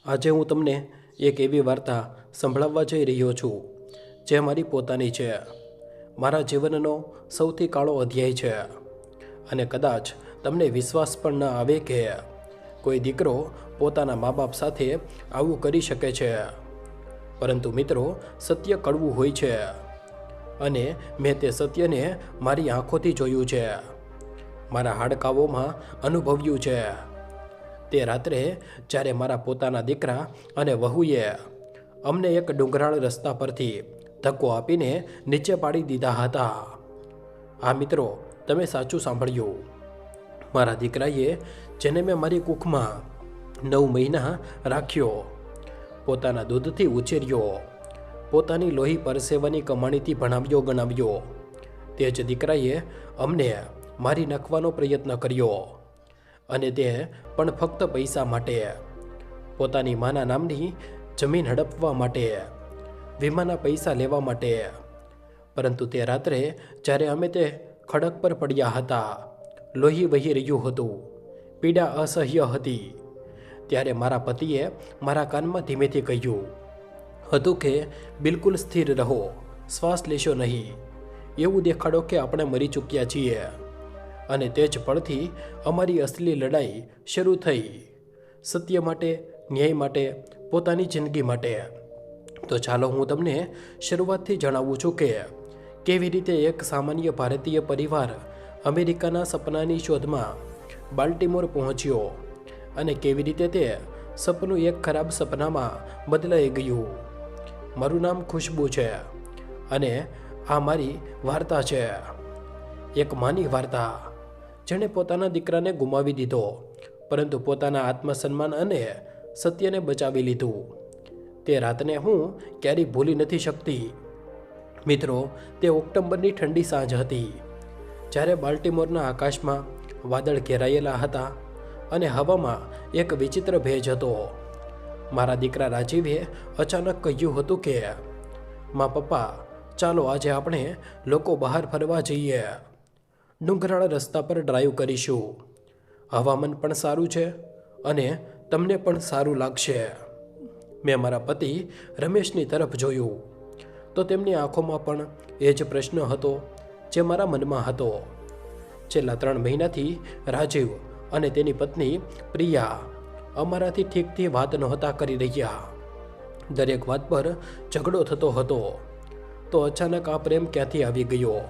આજે હું તમને એક એવી વાર્તા સંભળાવવા જઈ રહ્યો છું જે મારી પોતાની છે, મારા જીવનનો સૌથી કાળો અધ્યાય છે. અને કદાચ તમને વિશ્વાસ પણ ન આવે કે કોઈ દીકરો પોતાના મા બાપ સાથે આવું કરી શકે છે. પરંતુ મિત્રો, સત્ય કડવું હોય છે અને મેં તે સત્યને મારી આંખોથી જોયું છે, મારા હાડકાઓમાં અનુભવ્યું છે. તે રાત્રે જ્યારે મારા પોતાના દીકરા અને વહુએ અમને એક ડુંગરાળ રસ્તા પરથી ધક્કો આપીને નીચે પાડી દીધા હતા. હા મિત્રો, તમે સાચું સાંભળ્યું. મારા દીકરાએ, જેને મેં મારી કુખમાં 9 મહિના રાખ્યો, પોતાના દૂધથી ઉછેર્યો, પોતાની લોહી પરસેવાની કમાણીથી ભણાવ્યો ગણાવ્યો, તે જ દીકરાએ અમને મારી નાખવાનો પ્રયત્ન કર્યો. અને તે પણ ફક્ત પૈસા માટે, પોતાની માના નામની જમીન હડપવા માટે, વીમાના પૈસા લેવા માટે. પરંતુ તે રાત્રે જ્યારે અમે તે ખડક પર પડ્યા હતા, લોહી વહી રહ્યું હતું, પીડા અસહ્ય હતી, ત્યારે મારા પતિએ મારા કાનમાં ધીમેથી કહ્યું હતું કે બિલકુલ સ્થિર રહો, શ્વાસ લેશો નહીં. એવું દેખાડો કે આપણે મરી ચૂક્યા છીએ. અને તે જ પળથી અમારી અસલી લડાઈ શરૂ થઈ, સત્ય માટે, ન્યાય માટે, પોતાની જિંદગી માટે. તો ચાલો હું તમને શરૂઆતથી જણાવું છું કે કેવી રીતે એક સામાન્ય ભારતીય પરિવાર અમેરિકાના સપનાની શોધમાં બાલ્ટીમોર પહોંચ્યો અને કેવી રીતે તે સપનું એક ખરાબ સપનામાં બદલાઈ ગયું. મારું નામ ખુશ્બુ છે અને આ મારી વાર્તા છે, એક માની વાર્તા, જેણે પોતાના દીકરાને ગુમાવી દીધો પરંતુ પોતાના આત્મસન્માન અને સત્યને બચાવી લીધું. તે રાતને હું ક્યારેય ભૂલી નથી શકતી. મિત્રો, તે ઓક્ટોબરની ઠંડી સાંજ હતી, જ્યારે બાલ્ટીમોરના આકાશમાં વાદળ ઘેરાયેલા હતા અને હવામાં એક વિચિત્ર ભેજ હતો. મારા દીકરા રાજીવે અચાનક કહ્યું હતું કે માં, પપ્પા, ચાલો આજે આપણે લોકો બહાર ફરવા જઈએ. ડુંગરાળ રસ્તા પર ડ્રાઈવ કરીશું. હવામાન પણ સારું છે અને તમને પણ સારું લાગશે. મેં મારા પતિ રમેશની તરફ જોયું તો તેમની આંખોમાં પણ એ જ પ્રશ્ન હતો જે મારા મનમાં હતો. છેલ્લા 3 મહિનાથી રાજીવ અને તેની પત્ની પ્રિયા અમારાથી ઠીકથી વાત નહોતા કરી રહ્યા. દરેક વાત પર ઝઘડો થતો હતો. તો અચાનક આ પ્રેમ ક્યાંથી આવી ગયો?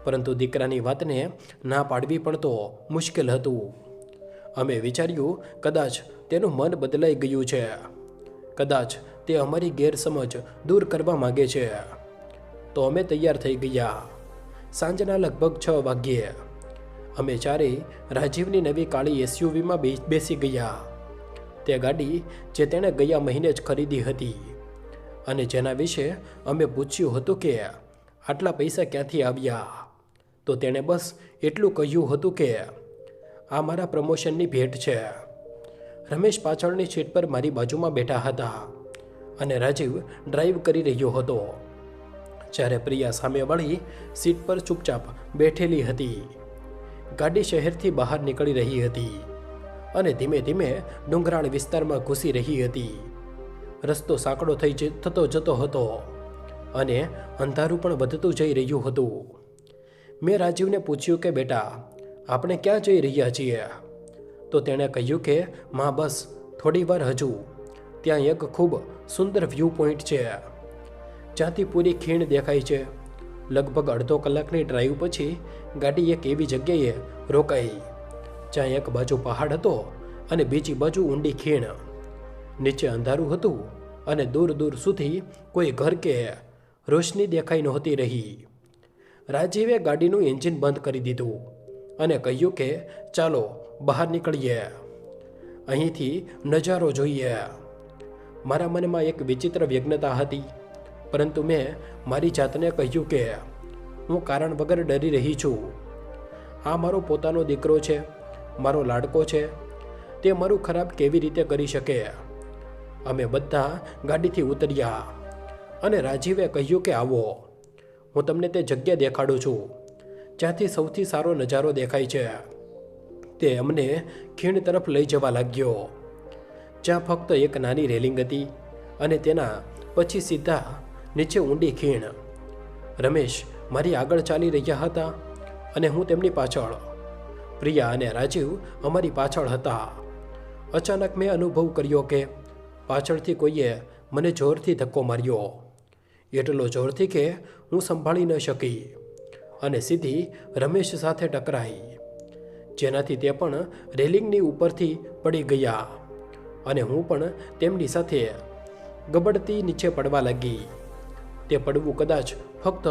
પરંતુ દીકરાની વાતને ના પાડવી પણ તો મુશ્કેલ હતું. અમે વિચાર્યું કદાચ તેનું મન બદલાઈ ગયું છે, કદાચ તે અમારી ગેરસમજ દૂર કરવા માગે છે. તો અમે તૈયાર થઈ ગયા. સાંજના લગભગ 6 વાગ્યે અમે ચારેય રાજીવની નવી કાળી એસયુવીમાં બેસી ગયા. તે ગાડી જે તેણે ગયા મહિને જ ખરીદી હતી અને જેના વિશે અમે પૂછ્યું હતું કે આટલા પૈસા ક્યાંથી આવ્યા, તો તેણે બસ એટલું કહ્યું હતું કે આ મારા પ્રમોશનની ભેટ છે. રમેશ પાછળની સીટ પર મારી બાજુમાં બેઠા હતા અને રાજીવ ડ્રાઈવ કરી રહ્યો હતો, જ્યારે પ્રિયા સામેવાળી સીટ પર ચૂપચાપ બેઠેલી હતી. ગાડી શહેરથી બહાર નીકળી રહી હતી અને ધીમે ધીમે ડુંગરાળ વિસ્તારમાં ઘૂસી રહી હતી. રસ્તો સાંકડો થતો જતો હતો અને અંધારું પણ વધતું જઈ રહ્યું હતું. મેં રાજીવને પૂછ્યું કે બેટા, આપણે ક્યાં જઈ રહ્યા છીએ? તો તેણે કહ્યું કે માં, બસ થોડી વાર હજુ. ત્યાં એક ખૂબ સુંદર વ્યૂ પોઈન્ટ છે જ્યાંથી પૂરી ખીણ દેખાય છે. લગભગ અડધો કલાકની ડ્રાઈવ પછી ગાડી એક એવી જગ્યાએ રોકાઈ જ્યાં એક બાજુ પહાડ હતો અને બીજી બાજુ ઊંડી ખીણ. નીચે અંધારું હતું અને દૂર દૂર સુધી કોઈ ઘર કે રોશની દેખાઈ નહોતી રહી. રાજીવે ગાડીનું એન્જિન બંધ કરી દીધું અને કહ્યું કે ચાલો બહાર નીકળીએ, અહીંથી નજારો જોઈએ. મારા મનમાં એક વિચિત્ર વ્યગ્નતા હતી, પરંતુ મેં મારી જાતને કહ્યું કે હું કારણ વગર ડરી રહી છું. આ મારો પોતાનો દીકરો છે, મારો લાડકો છે, તે મારું ખરાબ કેવી રીતે કરી શકે? અમે બધા ગાડીથી ઉતર્યા અને રાજીવે કહ્યું કે આવો, હું તમને તે જગ્યા દેખાડું છું જ્યાંથી સૌથી સારો નજારો દેખાય છે. તે અમને ખીણ તરફ લઈ જવા લાગ્યો. જ્યાં ફક્ત એક નાની રેલિંગ હતી અને તેના પછી સીધા નીચે ઊંડી ખીણ. રમેશ મારી આગળ ચાલી રહ્યા હતા અને હું તેમની પાછળ. પ્રિયા અને રાજીવ અમારી પાછળ હતા. અચાનક મેં અનુભવ કર્યો કે પાછળથી કોઈએ મને જોરથી ધક્કો માર્યો. એટલો જોરથી કે હું સંભાળી ન શકી અને સીધી રમેશ સાથે ટકરાઈ, જેનાથી તે પણ રેલિંગની ઉપરથી પડી ગયા અને હું પણ તેમની સાથે ગબડતી નીચે પડવા લાગી. તે પડવું કદાચ ફક્ત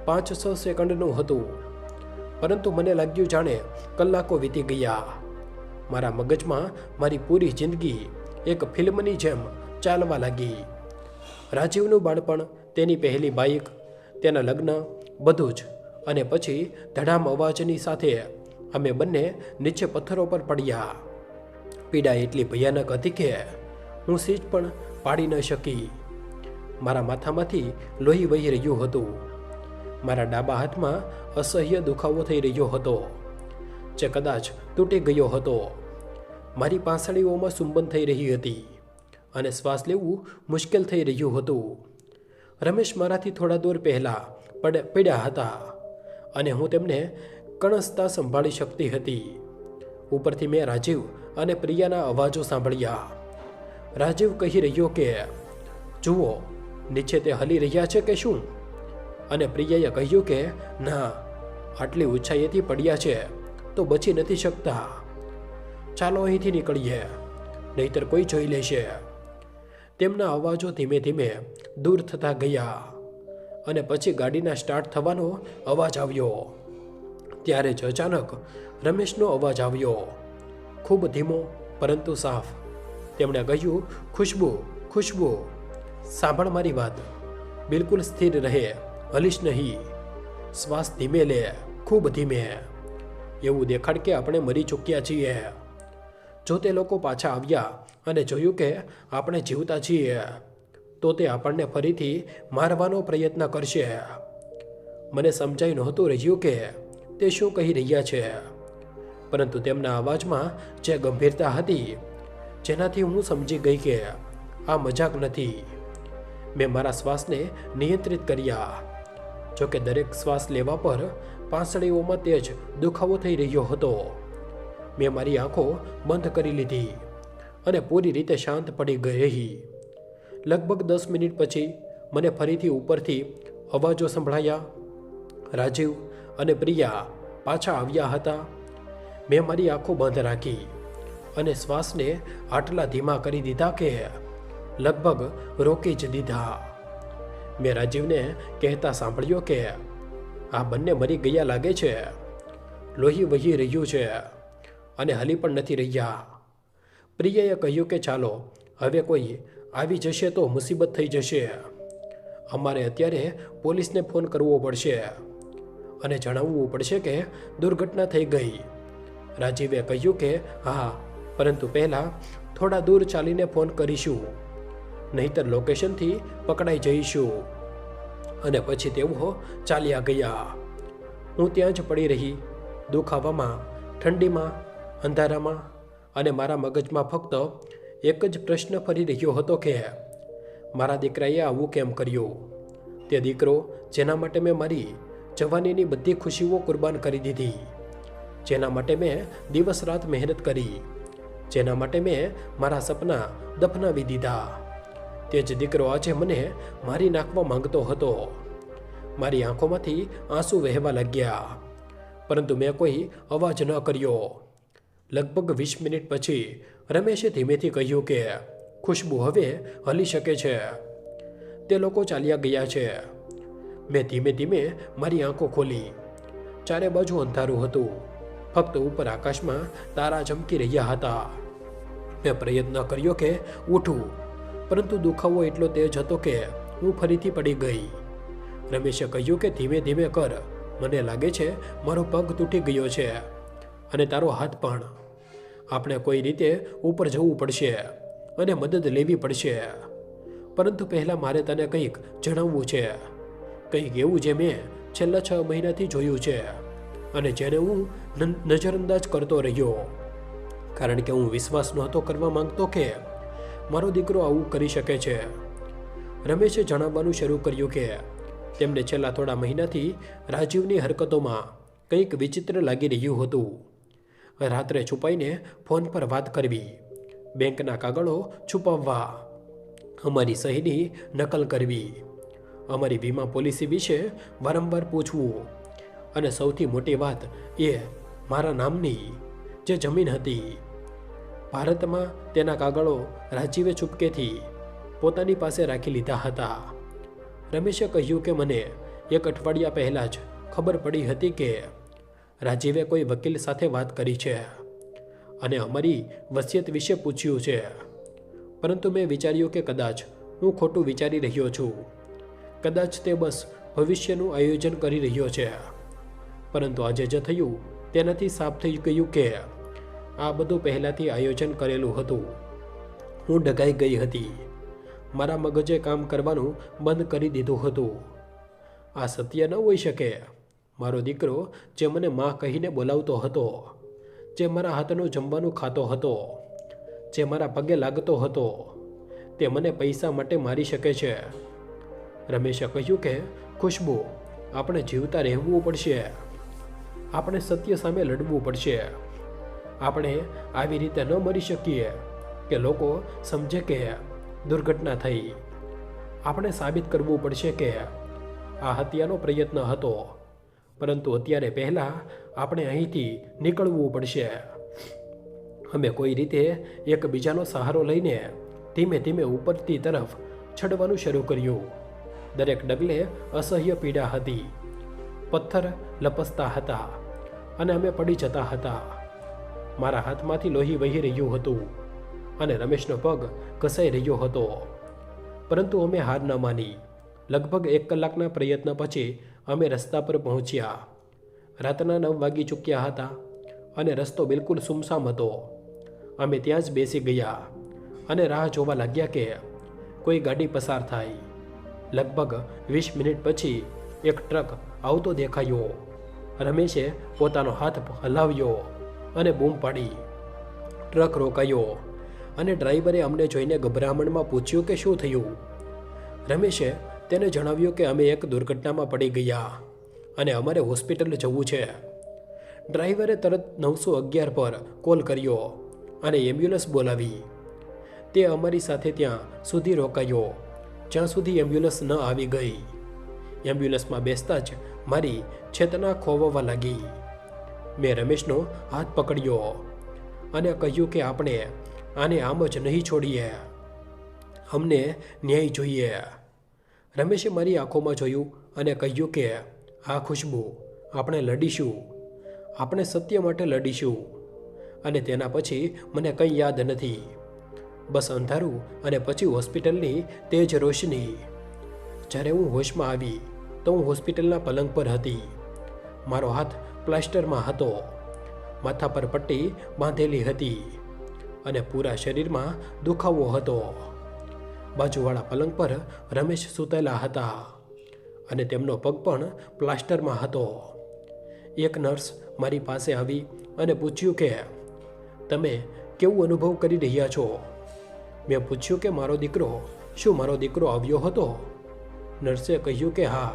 5-6 સેકન્ડનું હતું, પરંતુ મને લાગ્યું જાણે કલાકો વીતી ગયા. મારા મગજમાં મારી પૂરી જિંદગી એક ફિલ્મની જેમ ચાલવા લાગી. રાજીવનું બાળપણ, તેની પહેલી બાઇક, તેના લગ્ન, બધું જ. અને પછી ધડામ અવાજની સાથે અમે બંને નીચે પથ્થરો પર પડ્યા. પીડા એટલી ભયાનક હતી કે હું સીટ પણ પાડી ન શકી. મારા માથામાંથી લોહી વહી રહ્યું હતું. મારા ડાબા હાથમાં અસહ્ય દુખાવો થઈ રહ્યો હતો, જે કદાચ તૂટી ગયો હતો. મારી પાંસળીઓમાં સુંબન થઈ રહી હતી અને શ્વાસ લેવું મુશ્કેલ થઈ રહ્યું હતું. રમેશ મારાથી થોડા દૂર પહેલાં પડ્યા હતા અને હું તેમને કણસતા સંભાળી શકતી હતી. ઉપરથી મેં રાજીવ અને પ્રિયાના અવાજો સાંભળ્યા. રાજીવ કહી રહ્યો કે જુઓ, નીચે તે હલી રહ્યા છે કે શું? અને પ્રિયાએ કહ્યું કે ના, આટલી ઊંચાઈએથી પડ્યા છે તો બચી નથી શકતા. ચાલો અહીંથી નીકળીએ, નહીતર કોઈ જોઈ લેશે. તેમના અવાજો ધીમે ધીમે દૂર થતા ગયા અને પછી ગાડીના સ્ટાર્ટ થવાનો અવાજ આવ્યો. ત્યારે જ અચાનક રમેશનો અવાજ આવ્યો, ખૂબ ધીમો પરંતુ સાફ. તેમણે કહ્યું, ખુશ્બુ, ખુશ્બુ, સાંભળ મારી વાત. બિલકુલ સ્થિર રહે, હલીશ નહીં. શ્વાસ ધીમે લે, ખૂબ ધીમે. એવું દેખાડ કે આપણે મરી ચૂક્યા છીએ. જો તે લોકો પાછા આવ્યા અને જોયું કે આપણે જીવતા છીએ, તો તે આપણને ફરીથી મારવાનો પ્રયત્ન કરશે. મને સમજાઈ નહોતું રહ્યું કે તે શું કહી રહ્યા છે, પરંતુ તેમના અવાજમાં જે ગંભીરતા હતી, જેનાથી હું સમજી ગઈ કે આ મજાક નથી. મેં મારા શ્વાસને નિયંત્રિત કર્યા. જોકે દરેક શ્વાસ લેવા પર પાંસળીઓમાં તેજ દુખાવો થઈ રહ્યો હતો. મેં મારી આંખો બંધ કરી લીધી અને પૂરી રીતે શાંત પડી ગઈ રહી. લગભગ 10 મિનિટ પછી મને ફરીથી ઉપરથી અવાજો સંભળાયા. રાજીવ અને પ્રિયા પાછા આવ્યા હતા. મેં મારી આંખો બંધ રાખી અને શ્વાસને આટલા ધીમા કરી દીધા કે લગભગ રોકી જ દીધા. મેં રાજીવને કહેતા સાંભળ્યો કે આ બંને મરી ગયા લાગે છે. લોહી વહી રહ્યું છે અને હલી પણ નથી રહ્યા. પ્રિયાએ કહ્યું કે ચાલો, હવે કોઈ આવી જશે તો મુસીબત થઈ જશે. અમારે અત્યારે પોલીસને ફોન કરવો પડશે અને જણાવવું પડશે કે દુર્ઘટના થઈ ગઈ. રાજીવે કહ્યું કે હા, પરંતુ પહેલાં થોડા દૂર ચાલીને ફોન કરીશું, નહીંતર લોકેશનથી પકડાઈ જઈશું. અને પછી તેઓ ચાલ્યા ગયા. હું ત્યાં જ પડી રહી, દુખાવામાં, ઠંડીમાં, અંધારામાં, અને મારા મગજમાં ફક્ત એક જ પ્રશ્ન ફરી રહ્યો હતો કે મારા દીકરાએ આવું કેમ કર્યું? તે દીકરો જેના માટે મેં મારી જવાનીની બધી ખુશીઓ કુરબાન કરી દીધી, જેના માટે મેં દિવસ રાત મહેનત કરી, જેના માટે મેં મારા સપના દફનાવી દીધા, તે જ દીકરો આજે મને મારી નાખવા માંગતો હતો. મારી આંખોમાંથી આંસુ વહેવા લાગ્યા, પરંતુ મેં કોઈ અવાજ ન કર્યો. લગભગ 20 મિનિટ પછી રમેશે ધીમેથી કહ્યું કે ખુશ્બુ હવે હલી શકે છે. તે લોકો ચાલ્યા ગયા છે. મેં ધીમે ધીમે મારી આંખો ખોલી. ચારે બાજુ અંધારું હતું. ફક્ત ઉપર આકાશમાં તારા ચમકી રહ્યા હતા. મેં પ્રયત્ન કર્યો કે ઉઠું, પરંતુ દુખાવો એટલો તેજ હતો કે હું ફરીથી પડી ગઈ. રમેશે કહ્યું કે ધીમે ધીમે કર, મને લાગે છે મારો પગ તૂટી ગયો છે અને તારો હાથ પણ. આપણે કોઈ રીતે ઉપર જવું પડશે અને મદદ લેવી પડશે. પરંતુ પહેલાં મારે તને કંઈક જણાવવું છે, કંઈક એવું જે મેં છેલ્લા 6 મહિનાથી જોયું છે અને જેને હું નજરઅંદાજ કરતો રહ્યો, કારણ કે હું વિશ્વાસ નહોતો કરવા માંગતો કે મારો દીકરો આવું કરી શકે છે? રમેશે જણાવવાનું શરૂ કર્યું કે તેમને છેલ્લા થોડા મહિનાથી રાજીવની હરકતોમાં કંઈક વિચિત્ર લાગી રહ્યું હતું. રાત્રે છુપાઈને ફોન પર વાત કરવી, બેંકના કાગળો છુપાવવા, અમારી સહીની નકલ કરવી, અમારી વીમા પોલિસી વિશે વારંવાર પૂછવું, અને સૌથી મોટી વાત એ મારા નામની જે જમીન હતી ભારતમાં, તેના કાગળો રાજીવે ચૂપકેથી પોતાની પાસે રાખી લીધા હતા. રમેશે કહ્યું કે મને 1 અઠવાડિયા પહેલાં જ ખબર પડી હતી કે રાજીવે કોઈ વકીલ સાથે વાત કરી છે અને અમારી વસિયત વિશે પૂછ્યું છે. પરંતુ મેં વિચાર્યું કે કદાચ હું ખોટું વિચારી રહ્યો છું. કદાચ તે બસ ભવિષ્યનું આયોજન કરી રહ્યો છે. પરંતુ આજે જે થયું તેનાથી સાફ થઈ ગયું કે આ બધું પહેલાંથી આયોજન કરેલું હતું. હું ડઘાઈ ગઈ હતી. મારા મગજે કામ કરવાનું બંધ કરી દીધું હતું. આ સત્ય ન હોઈ શકે. મારો દીકરો જે મને માં કહીને બોલાવતો હતો, જે મારા હાથનું જમવાનું ખાતો હતો, જે મારા પગે લાગતો હતો, તે મને પૈસા માટે મારી શકે છે. રમેશે કહ્યું કે ખુશ્બુ, આપણે જીવતા રહેવું પડશે. આપણે સત્ય સામે લડવું પડશે. આપણે આવી રીતે ન મરી શકીએ કે લોકો સમજે કે દુર્ઘટના થઈ. આપણે સાબિત કરવું પડશે કે આ હત્યાનો પ્રયત્ન હતો, પરંતુ અત્યારે પહેલાં આપણે અહીંથી નીકળવું પડશે. અમે કોઈ રીતે એકબીજાનો સહારો લઈને ધીમે ધીમે ઉપરની તરફ ચડવાનું શરૂ કર્યું. દરેક ડગલે અસહ્ય પીડા હતી. પથ્થર લપસતા હતા અને અમે પડી જતા હતા. મારા હાથમાંથી લોહી વહી રહ્યું હતું અને રમેશનો પગ ઘસાઈ રહ્યો હતો. પરંતુ અમે હાર ન માની. લગભગ 1 કલાકના પ્રયત્ન પછી અમે રસ્તા પર પહોંચ્યા. રાતના 9 વાગી ચૂક્યા હતા અને રસ્તો બિલકુલ સુમસામ હતો. અમે ત્યાં જ બેસી ગયા અને રાહ જોવા લાગ્યા કે કોઈ ગાડી પસાર થાય. લગભગ 20 મિનિટ પછી એક ટ્રક આવતો દેખાયો. રમેશે પોતાનો હાથ હલાવ્યો અને બૂમ પાડી. ટ્રક રોકાયો અને ડ્રાઈવરે અમને જોઈને ગભરામણમાં પૂછ્યું કે શું થયું. રમેશે તેને જણાવ્યું કે અમે એક દુર્ઘટનામાં પડી ગયા અને અમારે હોસ્પિટલ જવું છે. ડ્રાઈવરે તરત 911 પર કોલ કર્યો અને એમ્બ્યુલન્સ બોલાવી. તે અમારી સાથે ત્યાં સુધી રોકાયો જ્યાં સુધી એમ્બ્યુલન્સ ન આવી ગઈ. એમ્બ્યુલન્સમાં બેસતા જ મારી ચેતના ખોવવા લાગી. મેં રમેશનો હાથ પકડ્યો અને કહ્યું કે આપણે આને આમ જ નહીં છોડીએ. અમને ન્યાય જોઈએ. રમેશે મારી આંખોમાં જોયું અને કહ્યું કે આ ખુશ્બુ, આપણે લડીશું. આપણે સત્ય માટે લડીશું. અને તેના પછી મને કંઈ યાદ નથી. બસ અંધારું અને પછી હોસ્પિટલની તેજ રોશની. જ્યારે હું હોશમાં આવી તો હું હોસ્પિટલના પલંગ પર હતી. મારો હાથ પ્લાસ્ટરમાં હતો. માથા પર પટ્ટી બાંધેલી હતી અને પૂરા શરીરમાં દુખાવો હતો. બાજુવાળા પલંગ પર રમેશ સૂતેલા હતા અને તેમનો પગ પણ પ્લાસ્ટરમાં હતો. એક નર્સ મારી પાસે આવી અને પૂછ્યું કે તમે કેવું અનુભવ કરી રહ્યા છો? મેં પૂછ્યું કે શું મારો દીકરો આવ્યો હતો? નર્સે કહ્યું કે હા,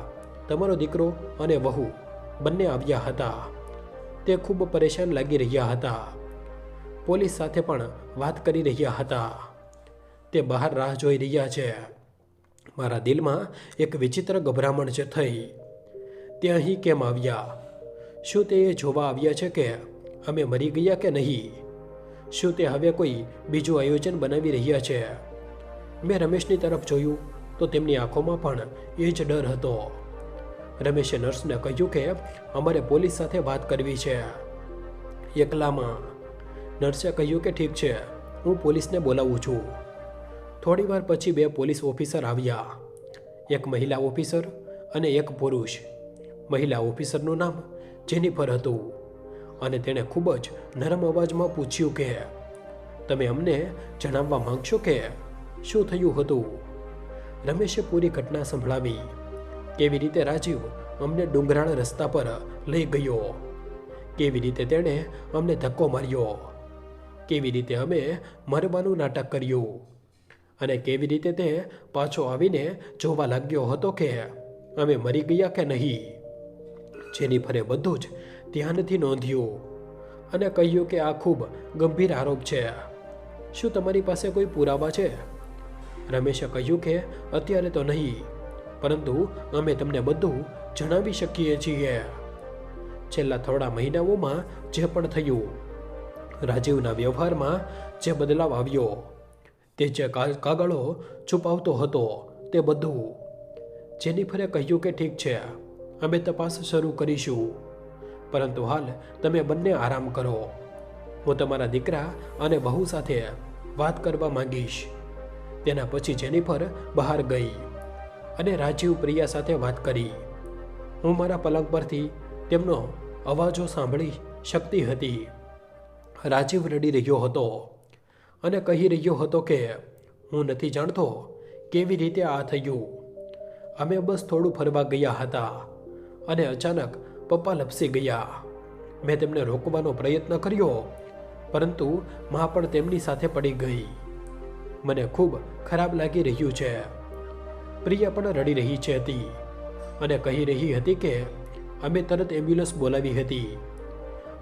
તમારો દીકરો અને વહુ બંને આવ્યા હતા. તે ખૂબ પરેશાન લાગી રહ્યા હતા. પોલીસ સાથે પણ વાત કરી રહ્યા હતા. તે બહાર રાહ જોઈ રહ્યા છે. મારા દિલમાં એક વિચિત્ર ગભરામણ જ થઈ. તે અહીં કેમ આવ્યા? શું તે જોવા આવ્યા છે કે અમે મરી ગયા કે નહીં? શું તે હવે કોઈ બીજું આયોજન બનાવી રહ્યા છે? મેં રમેશની તરફ જોયું તો તેમની આંખોમાં પણ એ જ ડર હતો. રમેશે નર્સને કહ્યું કે અમારે પોલીસ સાથે વાત કરવી છે, એકલામાં. નર્સે કહ્યું કે ઠીક છે, હું પોલીસને બોલાવું છું. થોડીવાર પછી 2 પોલીસ ઓફિસર આવ્યા. એક મહિલા ઓફિસર અને એક પુરુષ. મહિલા ઓફિસરનું નામ જેનિફર હતું અને તેણે ખૂબ જ નરમ અવાજમાં પૂછ્યું કે તમે અમને જણાવવા માંગશો કે શું થયું હતું? રમેશે પૂરી ઘટના સંભળાવી. કેવી રીતે રાજીવ અમને ડુંગરાળ રસ્તા પર લઈ ગયો, કેવી રીતે તેણે અમને ધક્કો માર્યો, કેવી રીતે અમે મરવાનું નાટક કર્યું અને કેવી રીતે તે પાછો આવીને જોવા લાગ્યો હતો કે અમે મરી ગયા કે નહીં. જેનિફરે બધું જ ધ્યાનથી નોંધ્યું અને કહ્યું કે આ ખૂબ ગંભીર આરોપ છે. શું તમારી પાસે કોઈ પુરાવા છે? રમેશે કહ્યું કે અત્યારે તો નહીં, પરંતુ અમે તમને બધું જણાવી શકીએ છીએ. છેલ્લા થોડા મહિનાઓમાં જે પણ થયું, રાજીવના વ્યવહારમાં જે બદલાવ આવ્યો, તે જે કાગળો છુપાવતો હતો તે બધું. જેનિફરે કહ્યું કે ઠીક છે, અમે તપાસ શરૂ કરીશું, પરંતુ હાલ તમે બંને આરામ કરો. હું તમારા દીકરા અને બહુ સાથે વાત કરવા માંગીશ. તેના પછી જેનિફર બહાર ગઈ અને રાજીવ પ્રિયા સાથે વાત કરી. હું મારા પલંગ પરથી તેમનો અવાજો સાંભળી શકતી હતી. રાજીવ રડી રહ્યો હતો અને કહી રહ્યો હતો કે હું નથી જાણતો કેવી રીતે આ થયું. અમે બસ થોડું ફરવા ગયા હતા અને અચાનક પપ્પા લપસી ગયા. મેં તેમને રોકવાનો પ્રયત્ન કર્યો, પરંતુ માં પણ તેમની સાથે પડી ગઈ. મને ખૂબ ખરાબ લાગી રહ્યું છે. પ્રિયા પણ રડી રહી હતી અને કહી રહી હતી કે અમે તરત એમ્બ્યુલન્સ બોલાવી હતી.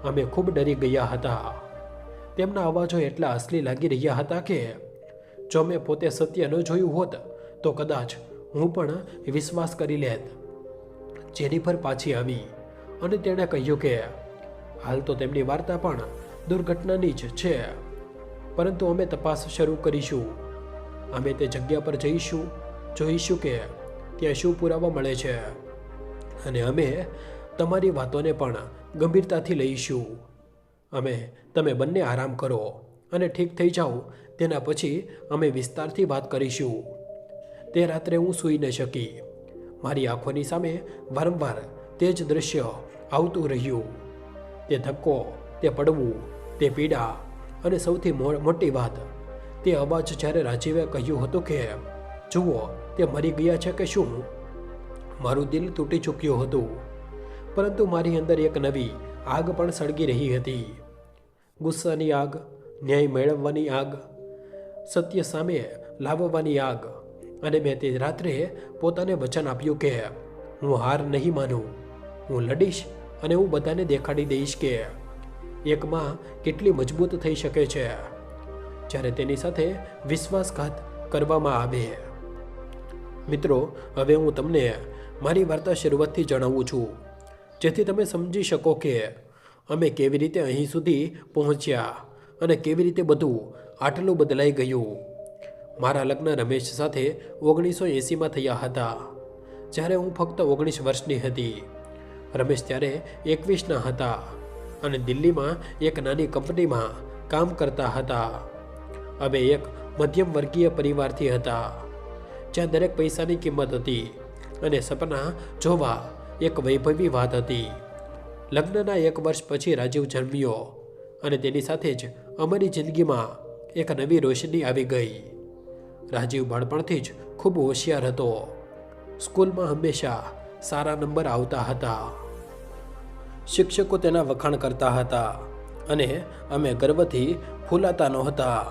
અમે ખૂબ ડરી ગયા હતા. તેમના અવાજો એટલા અસલી લાગી રહ્યા હતા કે જો મેં પોતે સત્ય ન જોયું હોત તો કદાચ હું પણ વિશ્વાસ કરી લેત. જેનિફર પાછી આવી અને તેણે કહ્યું કે હાલ તો તેમની વાર્તા પણ દુર્ઘટનાની જ છે, પરંતુ અમે તપાસ શરૂ કરીશું. અમે તે જગ્યા પર જઈશું, જોઈશું કે ત્યાં શું પુરાવા મળે છે, અને અમે તમારી વાતોને પણ ગંભીરતાથી લઈશું. તમે બંને આરામ કરો અને ઠીક થઈ જાઓ, તેના પછી અમે વિસ્તારથી વાત કરીશું. તે રાત્રે હું સૂઈ ન શકી. મારી આંખોની સામે વારંવાર તે જ દૃશ્ય આવતું રહ્યું. તે ધક્કો, તે પડવું, તે પીડા, અને સૌથી મોટી વાત, તે અવાજ જ્યારે રાજીવે કહ્યું હતું કે જુઓ તે મરી ગયા છે કે શું. મારું દિલ તૂટી ચૂક્યું હતું, પરંતુ મારી અંદર એક નવી આગ પણ સળગી રહી હતી. ગુસ્સાની આગ, ન્યાય મેળવવાની આગ, સત્ય સામે લાવવાની આગ. અને મેં તે રાત્રે પોતાને વચન આપ્યું કે હું હાર નહીં માનું. હું લડીશ અને હું બધાને દેખાડી દઈશ કે એક માં કેટલી મજબૂત થઈ શકે છે જ્યારે તેની સાથે વિશ્વાસઘાત કરવામાં આવે. મિત્રો, હવે હું તમને મારી વાર્તા શરૂઆતથી જણાવું છું, જેથી તમે સમજી શકો કે અમે કેવી રીતે અહીં સુધી પહોંચ્યા અને કેવી રીતે બધું આટલું બદલાઈ ગયું. મારા લગ્ન રમેશ સાથે 1980માં થયા હતા, જ્યારે હું ફક્ત 19 વર્ષની હતી. રમેશ ત્યારે 21ના હતા અને દિલ્હીમાં એક નાની કંપનીમાં કામ કરતા હતા. અમે એક મધ્યમ વર્ગીય પરિવારથી હતા, જ્યાં દરેક પૈસાની કિંમત હતી અને સપના જોવા એક વૈભવી વાત હતી. લગ્નના 1 વર્ષ પછી રાજીવ જન્મ્યો અને તેની સાથે જ અમારી જિંદગીમાં એક નવી રોશની આવી ગઈ. રાજીવ બાળપણથી જ ખૂબ હોશિયાર હતો. સ્કૂલમાં હંમેશા સારા નંબર આવતા હતા. શિક્ષકો તેના વખાણ કરતા હતા અને અમે ગર્વથી ફૂલાતા નહોતા.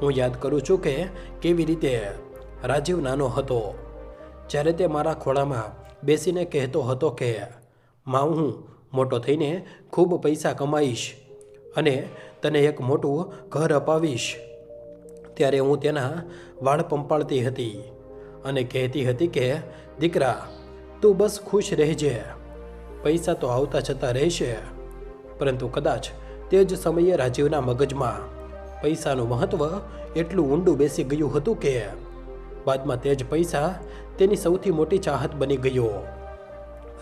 હું યાદ કરું છું કે કેવી રીતે રાજીવ નાનો હતો જ્યારે તે મારા ખોળામાં બેસીને કહેતો હતો કે માં, હું મોટો થઈને ખૂબ પૈસા કમાઈશ અને તને એક મોટું ઘર અપાવીશ. ત્યારે હું તેના વાળ પંપાળતી હતી અને કહેતી હતી કે દીકરા, તું બસ ખુશ રહેજે. પૈસા તો આવતા જતા રહેશે. પરંતુ કદાચ તે જ સમયે રાજીવના મગજમાં પૈસાનું મહત્ત્વ એટલું ઊંડું બેસી ગયું હતું કે બાદમાં તે જ પૈસા તેની સૌથી મોટી ચાહત બની ગયો.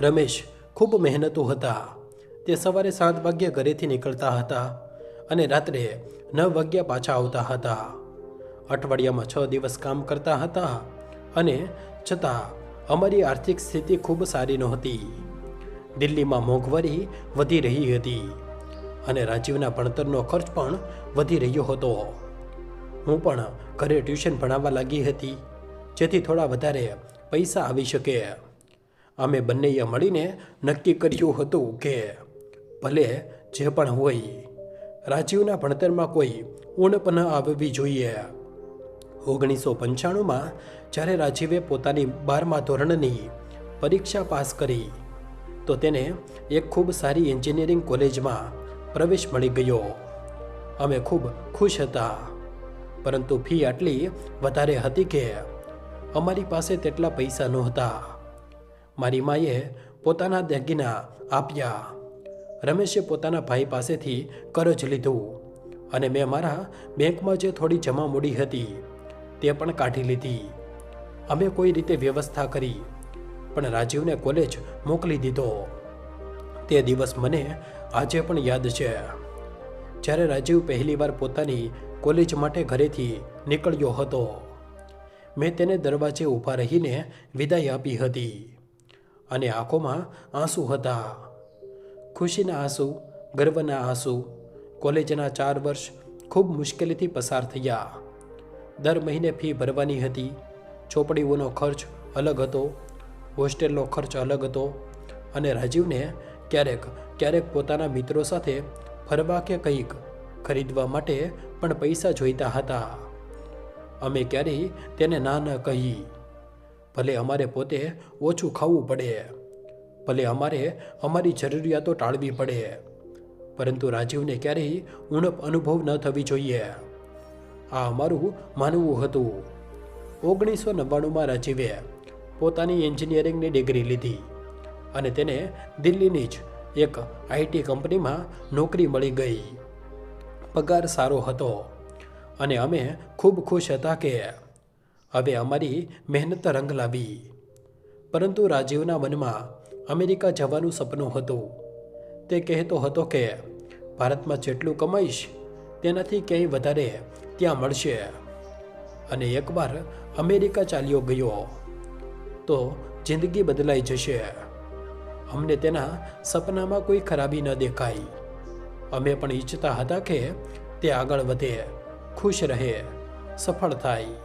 રમેશ ખૂબ મહેનતુ હતા. તે સવારે 7 વાગ્યે ઘરેથી નીકળતા હતા અને રાત્રે 9 વાગ્યા પાછા આવતા હતા. અઠવાડિયામાં 6 દિવસ કામ કરતા હતા અને છતાં અમારી આર્થિક સ્થિતિ ખૂબ સારી નહોતી. દિલ્હીમાં મોંઘવારી વધી રહી હતી અને રાજીવના ભણતરનો ખર્ચ પણ વધી રહ્યો હતો. હું પણ ઘરે ટ્યુશન ભણાવવા લાગી હતી, જેથી થોડા વધારે પૈસા આવી શકે. અમે બંનેએ મળીને નક્કી કર્યું હતું કે ભલે જે પણ હોય, રાજીવના ભણતરમાં કોઈ ઉણપ ન આવવી જોઈએ. 1995માં જ્યારે રાજીવે પોતાની 12મા ધોરણની પરીક્ષા પાસ કરી તો તેને એક ખૂબ સારી એન્જિનિયરિંગ કોલેજમાં પ્રવેશ મળી ગયો. અમે ખૂબ ખુશ હતા, પરંતુ ફી આટલી વધારે હતી કે અમારી પાસે તેટલા પૈસા નહોતા. મારી માએ પોતાના દાગીના આપ્યા. રમેશે પોતાના ભાઈ પાસેથી કરજ લીધું અને મેં મારા બેંકમાં જે થોડી જમા મૂડી હતી તે પણ કાઢી લીધી. અમે કોઈ રીતે વ્યવસ્થા કરી પણ રાજીવને કોલેજ મોકલી દીધો. તે દિવસ મને આજે પણ યાદ છે, જ્યારે રાજીવ પહેલીવાર પોતાની કોલેજ માટે ઘરેથી નીકળ્યો હતો. મેં તેને દરવાજે ઊભા રહીને વિદાય આપી હતી અને આંખોમાં આંસુ હતા. ખુશીના આંસુ, ગર્વના આંસુ. કોલેજના 4 વર્ષ ખૂબ મુશ્કેલીથી પસાર થયા. દર મહિને ફી ભરવાની હતી, ચોપડીઓનો ખર્ચ અલગ હતો, હોસ્ટેલનો ખર્ચ અલગ હતો અને રાજીવને ક્યારેક પોતાના મિત્રો સાથે ફરવા કે કંઈક ખરીદવા માટે પણ પૈસા જોઈતા હતા. અમે ક્યારેય તેને ના ન કહી. ભલે અમારે પોતે ઓછું ખાવું પડે, ભલે અમારે અમારી જરૂરિયાતો ટાળવી પડે, પરંતુ રાજીવને ક્યારેય ઉણપ અનુભવ ન થવી જોઈએ. આ અમારું માનવું હતું. 1999માં રાજીવે પોતાની એન્જિનિયરિંગની ડિગ્રી લીધી અને તેને દિલ્હીની જ એક IT કંપનીમાં નોકરી મળી ગઈ. પગાર સારો હતો અને અમે ખૂબ ખુશ હતા કે હવે અમારી મહેનત રંગ લાવી. પરંતુ રાજીવના મનમાં અમેરિકા જવાનું સપનું હતું. તે કહેતો હતો કે ભારતમાં જેટલું કમાઈશ તેનાથી ક્યાંય વધારે ત્યાં મળશે. અને એકવાર અમેરિકા ચાલ્યો ગયો તો જિંદગી બદલાઈ જશે. અમને તેના સપનામાં કોઈ ખરાબી ન દેખાઈ. અમે પણ ઈચ્છતા હતા કે તે આગળ વધે, ખુશ રહે, સફળ થાય.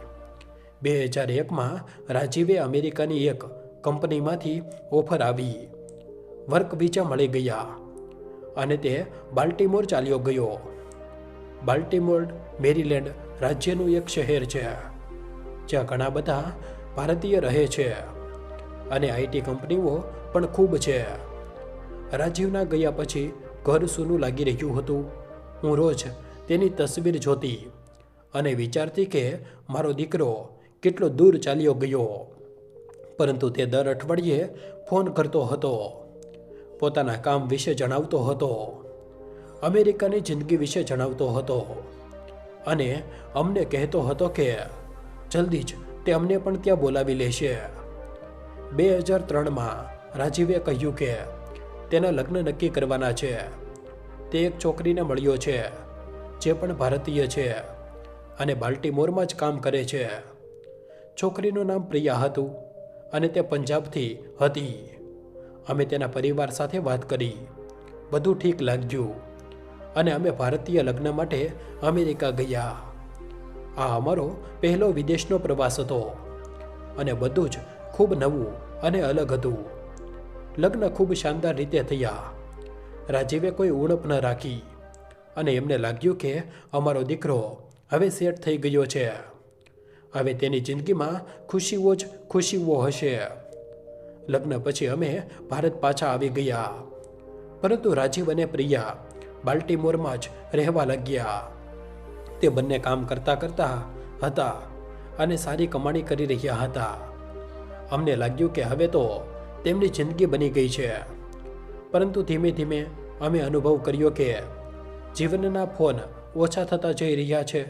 2001માં રાજીવે અમેરિકાની એક કંપનીમાંથી ઓફર આવી. વર્ક વિઝા મળી ગયા અને તે બાલ્ટીમોર ચાલ્યો ગયો. બાલ્ટીમોર મેરીલેન્ડ રાજ્યનું એક શહેર છે જ્યાં ઘણા બધા ભારતીય રહે છે અને IT કંપનીઓ પણ ખૂબ છે. રાજીવના ગયા પછી ઘર સૂનું લાગી રહ્યું હતું. હું રોજ તેની તસવીર જોતી અને વિચારતી કે મારો દીકરો કેટલો દૂર ચાલ્યો ગયો. પરંતુ તે દર અઠવાડિયે ફોન કરતો હતો, પોતાના કામ વિશે જણાવતો હતો, અમેરિકાની જિંદગી વિશે જણાવતો હતો અને અમને કહેતો હતો કે જલ્દી જ તે અમને પણ ત્યાં બોલાવી લેશે. 2003માં રાજીવે કહ્યું કે તેના લગ્ન નક્કી કરવાના છે. તે એક છોકરીને મળ્યો છે જે પણ ભારતીય છે અને બાલ્ટીમોરમાં જ કામ કરે છે. છોકરીનું નામ પ્રિયા હતું અને તે પંજાબથી હતી. અમે તેના પરિવાર સાથે વાત કરી. બધું ઠીક લાગ્યું અને અમે ભારતીય લગ્ન માટે અમેરિકા ગયા. આ અમારો પહેલો વિદેશનો પ્રવાસ હતો અને બધું જ ખૂબ નવું અને અલગ હતું. લગ્ન ખૂબ શાનદાર રીતે થયા. રાજીવે કોઈ ઉણપ ન રાખી અને એમને લાગ્યું કે અમારો દીકરો હવે સેટ થઈ ગયો છે. હવે તેની જિંદગીમાં ખુશીઓ જ ખુશીઓ હશે. લગ્ન પછી અમે ભારત પાછા આવી ગયા, પરંતુ રાજીવ અને પ્રિયા બાલ્ટીમોરમાં જ રહેવા લાગ્યા. તે બંને કામ કરતા હતા અને સારી કમાણી કરી રહ્યા હતા. અમને લાગ્યું કે હવે તો તેમની જિંદગી બની ગઈ છે. પરંતુ ધીમે ધીમે અમે અનુભવ કર્યો કે જીવનના ફોન ઓછા થતા જઈ રહ્યા છે.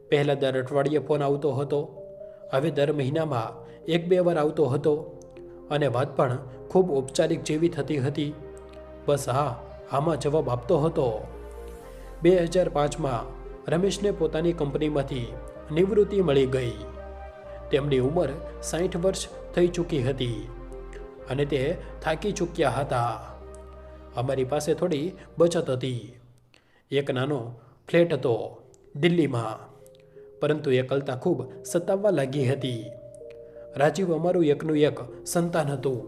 પહેલાં દર અઠવાડિયે ફોન આવતો હતો, હવે દર મહિનામાં 1-2 વાર આવતો હતો અને વાત પણ ખૂબ ઔપચારિક જેવી થતી હતી. બસ આમાં જવાબ આપતો હતો. 2005માં રમેશને પોતાની કંપનીમાંથી નિવૃત્તિ મળી ગઈ. તેમની ઉંમર 60 વર્ષ થઈ ચૂકી હતી અને તે થાકી ચૂક્યા હતા. અમારી પાસે થોડી બચત હતી. એક નાનો ફ્લેટ હતો દિલ્હીમાં, પરંતુ એકલતા ખૂબ સતાવવા લાગી હતી. રાજીવ અમારું એકનું એક સંતાન હતું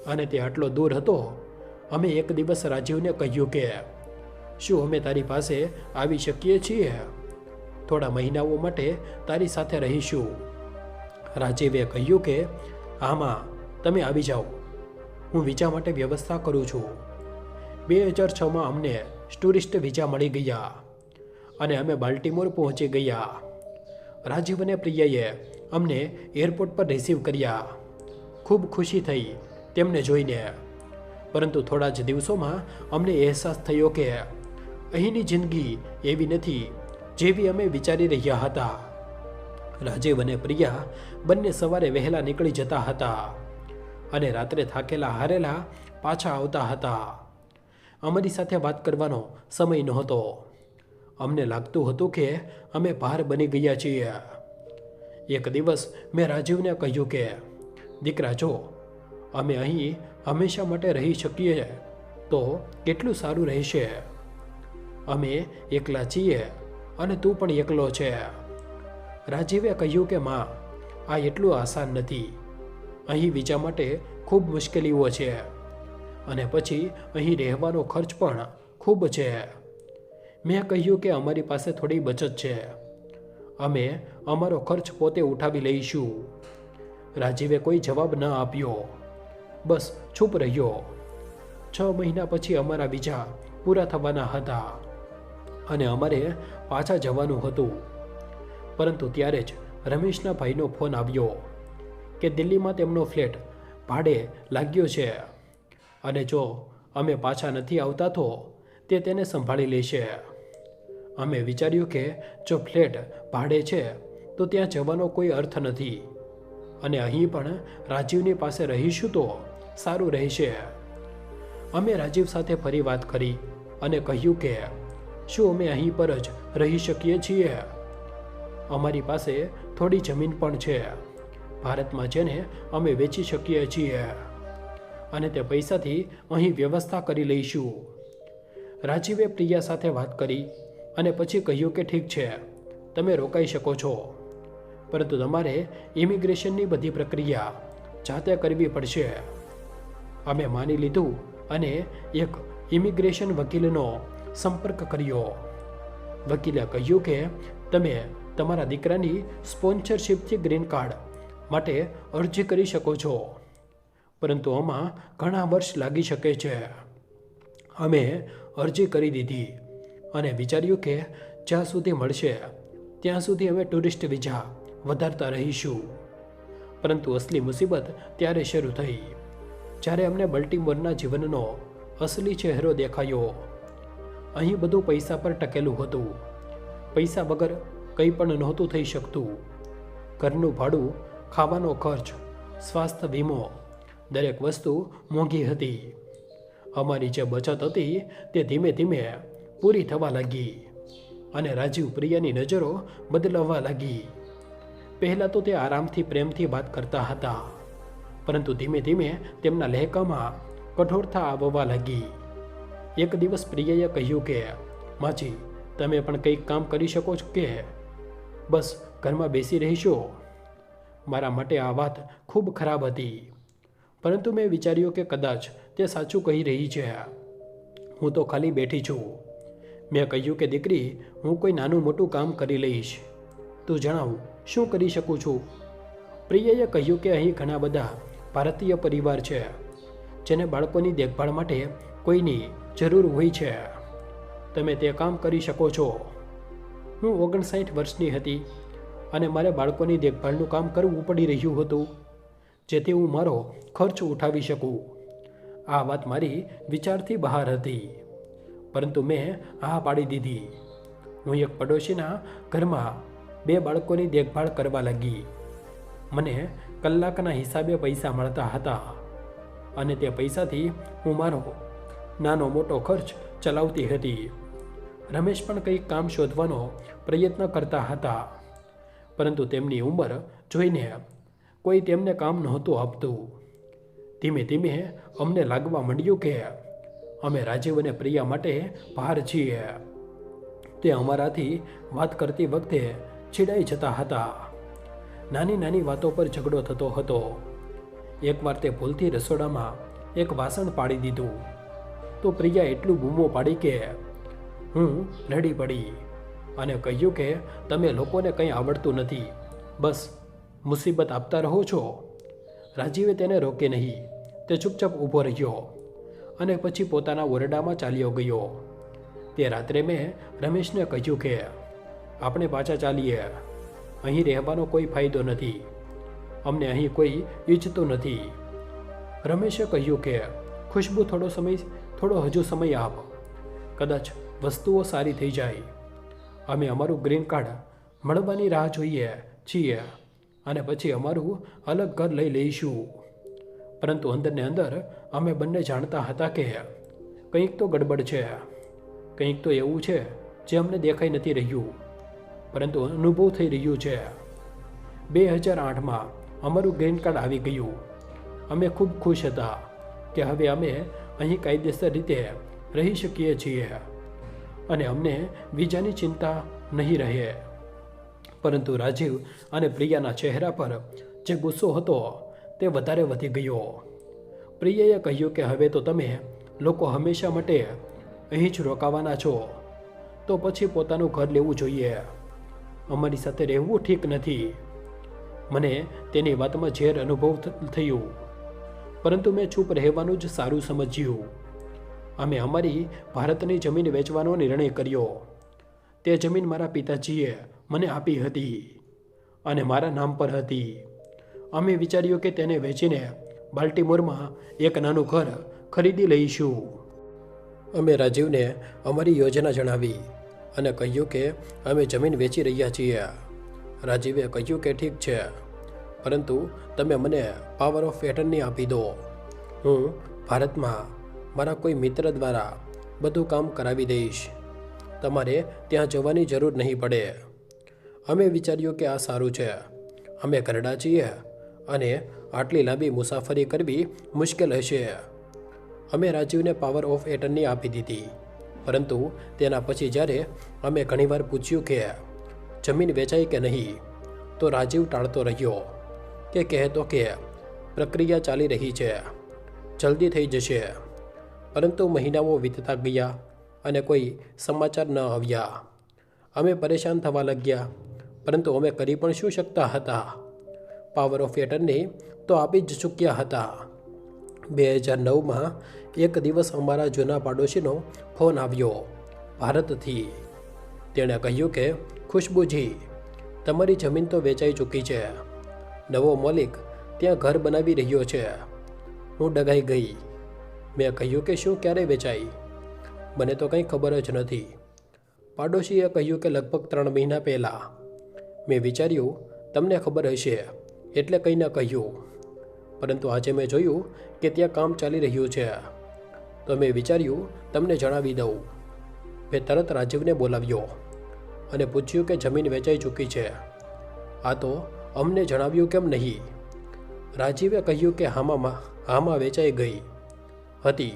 અને તે આટલો દૂર હતો. અમે એક દિવસ રાજીવને કહ્યું કે શું અમે તારી પાસે આવી શકીએ છીએ? થોડા મહિનાઓ માટે તારી સાથે રહીશું. રાજીવે કહ્યું કે આમાં તમે આવી જાઓ, હું વિઝા માટે વ્યવસ્થા કરું છું. 2006માં અમને ટુરિસ્ટ વિઝા મળી ગયા અને અમે બાલ્ટીમોર પહોંચી ગયા. રાજીવ અને પ્રિયાએ અમને એરપોર્ટ પર રિસીવ કર્યા. ખૂબ ખુશી થઈ તેમને જોઈને, પરંતુ થોડા જ દિવસોમાં અમને અહેસાસ થયો કે અહીંની જિંદગી એવી નથી જેવી અમે વિચારી રહ્યા હતા. રાજીવ અને પ્રિયા બંને સવારે વહેલા નીકળી જતા હતા અને રાત્રે થાકેલા હારેલા પાછા આવતા હતા. અમારી સાથે વાત કરવાનો સમય નહોતો. અમને લાગતું હતું કે અમે બહાર બની ગયા છીએ. એક દિવસ મેં રાજીવને કહ્યું કે દીકરા, જો અમે અહીં હંમેશા માટે રહી શકીએ તો કેટલું સારું રહેશે. અમે એકલા છીએ અને તું પણ એકલો છે. રાજીવે કહ્યું કે માં, આ એટલું આસાન નથી. અહીં વિઝા માટે ખૂબ મુશ્કેલીઓ છે અને પછી અહીં રહેવાનો ખર્ચ પણ ખૂબ છે. મેં કહ્યું કે અમારી પાસે થોડી બચત છે, અમે અમારો ખર્ચ પોતે ઉઠાવી લઈશું. રાજીવે કોઈ જવાબ ન આપ્યો, બસ ચૂપ રહ્યો. 6 મહિના પછી અમારા વિઝા પૂરા થવાના હતા અને અમારે પાછા જવાનું હતું. પરંતુ ત્યારે જ રમેશના ભાઈનો ફોન આવ્યો કે દિલ્હીમાં તેમનો ફ્લેટ ભાડે લાગ્યો છે અને જો અમે પાછા નથી આવતા તો તે તેને સંભાળી લેશે. અમે વિચાર્યું કે જો ફ્લેટ ભાડે છે તો ત્યાં જવાનો કોઈ અર્થ નથી અને અહીં પણ રાજીવની પાસે રહીશું તો સારું રહેશે. અમે રાજીવ સાથે ફરી વાત કરી અને કહ્યું કે શું અમે અહીં પર જ રહી શકીએ છીએ? અમારી પાસે થોડી જમીન પણ છે ભારતમાં, જેને અમે વેચી શકીએ છીએ અને તે પૈસાથી અહીં વ્યવસ્થા કરી લઈશું. રાજીવે પ્રિયા સાથે વાત કરી અને પછી કહ્યું કે ઠીક છે, તમે રોકાઈ શકો છો, પરંતુ તમારે ઇમિગ્રેશનની બધી પ્રક્રિયા જાતે કરવી પડશે. અમે માની લીધું અને એક ઇમિગ્રેશન વકીલનો સંપર્ક કર્યો. વકીલે કહ્યું કે તમે તમારા દીકરાની સ્પોન્સરશિપથી ગ્રીન કાર્ડ માટે અરજી કરી શકો છો, પરંતુ આમાં ઘણા વર્ષ લાગી શકે છે. અમે અરજી કરી દીધી અને વિચાર્યું કે જ્યાં સુધી મળશે ત્યાં સુધી અમે ટુરિસ્ટ વિઝા વધારતા રહીશું. પરંતુ અસલી મુસીબત ત્યારે શરૂ થઈ જ્યારે અમને બલ્ટીમોરના જીવનનો અસલી ચહેરો દેખાયો. અહીં બધું પૈસા પર ટકેલું હતું. પૈસા વગર કંઈ પણ નહોતું થઈ શકતું. ઘરનું ભાડું, ખાવાનો ખર્ચ, સ્વાસ્થ્ય વીમો, દરેક વસ્તુ મોંઘી હતી. અમારી જે બચત હતી તે ધીમે ધીમે પૂરી થવા લાગી અને રાજીવ પ્રિયાની નજરો બદલાવા લાગી. પહેલાં તો તે આરામથી પ્રેમથી વાત કરતા હતા, પરંતુ ધીમે ધીમે તેમના લહેકામાં કઠોરતા આવવા લાગી. એક દિવસ પ્રિયાએ કહ્યું કે માજી, તમે પણ કંઈક કામ કરી શકો છો કે બસ ઘરમાં બેસી રહીશો? મારા માટે આ વાત ખૂબ ખરાબ હતી, પરંતુ મેં વિચાર્યું કે કદાચ તે સાચું કહી રહી છે. હું તો ખાલી બેઠી છું. મેં કહ્યું કે દીકરી, હું કોઈ નાનું મોટું કામ કરી લઈશ, તું જણાવ શું કરી શકું છું? પ્રિયાએ કહ્યું કે અહીં ઘણા બધા ભારતીય પરિવાર છે જેને બાળકોની દેખભાળ માટે કોઈની જરૂર હોય છે. તમે તે કામ કરી શકો છો. હું 59 વર્ષની હતી અને મારે બાળકોની દેખભાળનું કામ કરવું પડી રહ્યું હતું જેથી હું મારો ખર્ચ ઉઠાવી શકું. આ વાત મારી વિચારથી બહાર હતી, પરંતુ મેં હા પાડી દીધી. હું એક પડોશીના ઘરમાં 2 બાળકોની દેખભાળ કરવા લાગી. મને કલાકના હિસાબે પૈસા મળતા હતા અને તે પૈસાથી હું મારો નાનો મોટો ખર્ચ ચલાવતી હતી. રમેશ પણ કંઈક કામ શોધવાનો પ્રયત્ન કરતા હતા, પરંતુ તેમની ઉંમર જોઈને કોઈ તેમને કામ નહોતું આપતું. ધીમે ધીમે અમને લાગવા માંડ્યું કે અમે રાજીવ અને પ્રિયા માટે ભાર છીએ. તે અમારાથી વાત કરતી વખતે ચીડાઈ જતા હતા. નાની નાની વાતો પર ઝઘડો થતો હતો. એકવાર તે ભૂલથી રસોડામાં એક વાસણ પાડી દીધું તો પ્રિયા એટલું બૂમો પાડી કે હું રડી પડી. અને કહ્યું કે તમે લોકોને કંઈ આવડતું નથી, બસ મુસીબત આપતા રહો છો. રાજીવે તેને રોકે નહીં. તે ચૂપચાપ ઊભો રહ્યો અને પછી પોતાના ઓરડામાં ચાલ્યો ગયો. તે રાત્રે મેં રમેશને કહ્યું કે આપણે પાછા ચાલીએ. અહીં રહેવાનો કોઈ ફાયદો નથી. અમને અહીં કોઈ ઈચ્છતું નથી. રમેશે કહ્યું કે ખુશ્બુ થોડો હજુ સમય આપ. કદાચ વસ્તુઓ સારી થઈ જાય. અમે અમારું ગ્રીન કાર્ડ મળવાની રાહ જોઈએ છીએ અને પછી અમારું અલગ ઘર લઈ લઈશું. પરંતુ અંદરને અંદર અમે બંને જાણતા હતા કે કંઈક તો ગડબડ છે. કંઈક તો એવું છે જે અમને દેખાઈ નથી રહ્યું, પરંતુ અનુભવ થઈ રહ્યું છે. 2008માં અમારું ગ્રીન કાર્ડ આવી ગયું. અમે ખૂબ ખુશ હતા કે હવે અમે અહીં કાયદેસર રીતે રહી શકીએ છીએ અને અમને વિઝાની ચિંતા નહીં રહે. પરંતુ રાજીવ અને પ્રિયાના ચહેરા પર જે ગુસ્સો હતો તે વધારે વધી ગયો. પ્રિયાએ કહ્યું કે હવે તો તમે લોકો હંમેશા માટે અહીં જ રોકાવાના છો, તો પછી પોતાનું ઘર લેવું જોઈએ. અમારી સાથે રહેવું ઠીક નથી. મને તેની વાતમાં ઝેર અનુભવ થયું, પરંતુ મેં ચૂપ રહેવાનું જ સારું સમજ્યું. અમે અમારી ભારતની જમીન વેચવાનો નિર્ણય કર્યો. તે જમીન મારા પિતાજીએ મને આપી હતી અને મારા નામ પર હતી. અમે વિચાર્યું કે તેને વેચીને બાલ્ટીમોરમાં એક નાનું ઘર ખરીદી લઈશું. અમે રાજીવને અમારી યોજના જણાવી અને કહ્યું કે અમે જમીન વેચી રહ્યા છીએ. રાજીવે કહ્યું કે ઠીક છે, પરંતુ તમે મને પાવર ઓફ એટર્ની આપી દો. હું ભારતમાં મારા કોઈ મિત્ર દ્વારા બધું કામ કરાવી દઈશ. તમારે ત્યાં જવાની જરૂર નહીં પડે. અમે વિચાર્યું કે આ સારું છે. અમે ઘરડા છીએ અને આટલી લાંબી મુસાફરી કરવી મુશ્કેલ હશે. અમે રાજીવને પાવર ઓફ એટર્ની આપી દીધી, પરંતુ તેના પછી જ્યારે અમે ઘણીવાર પૂછ્યું કે જમીન વેચાય કે નહીં, તો રાજીવ ટાળતો રહ્યો. તે કહેતો કે પ્રક્રિયા ચાલી રહી છે, જલ્દી થઈ જશે. પરંતુ મહિનાઓ વીતતા ગયા અને કોઈ સમાચાર ન આવ્યા. અમે પરેશાન થવા લાગ્યા, પરંતુ અમે કરી પણ શું શકતા હતા? પાવર ઓફ એટર્ની તો આપી જ ચૂક્યા હતા. 2009માં એક દિવસ અમારા જૂના પાડોશીનો ફોન આવ્યો ભારતથી. તેણે કહ્યું કે ખુશ્બુજી, તમારી જમીન તો વેચાઈ ચૂકી છે. નવો માલિક ત્યાં ઘર બનાવી રહ્યો છે. હું ડઘાઈ ગઈ. મેં કહ્યું કે શું ક્યારે વેચાઈ? મને તો કંઈ ખબર જ નથી. પાડોશીએ કહ્યું કે લગભગ 3 મહિના પહેલાં. મેં વિચાર્યું તમને ખબર હશે એટલે કંઈ ન કહ્યું, પરંતુ આજે મેં જોયું કે ત્યાં કામ ચાલી રહ્યું છે, તો મેં વિચાર્યું તમને જણાવી દઉં. મેં તરત રાજીવને બોલાવ્યો અને પૂછ્યું કે જમીન વેચાઈ ચૂકી છે. આ તો અમને જણાવ્યું કેમ નહીં? રાજીવે કહ્યું કે હામાં વેચાઈ ગઈ હતી,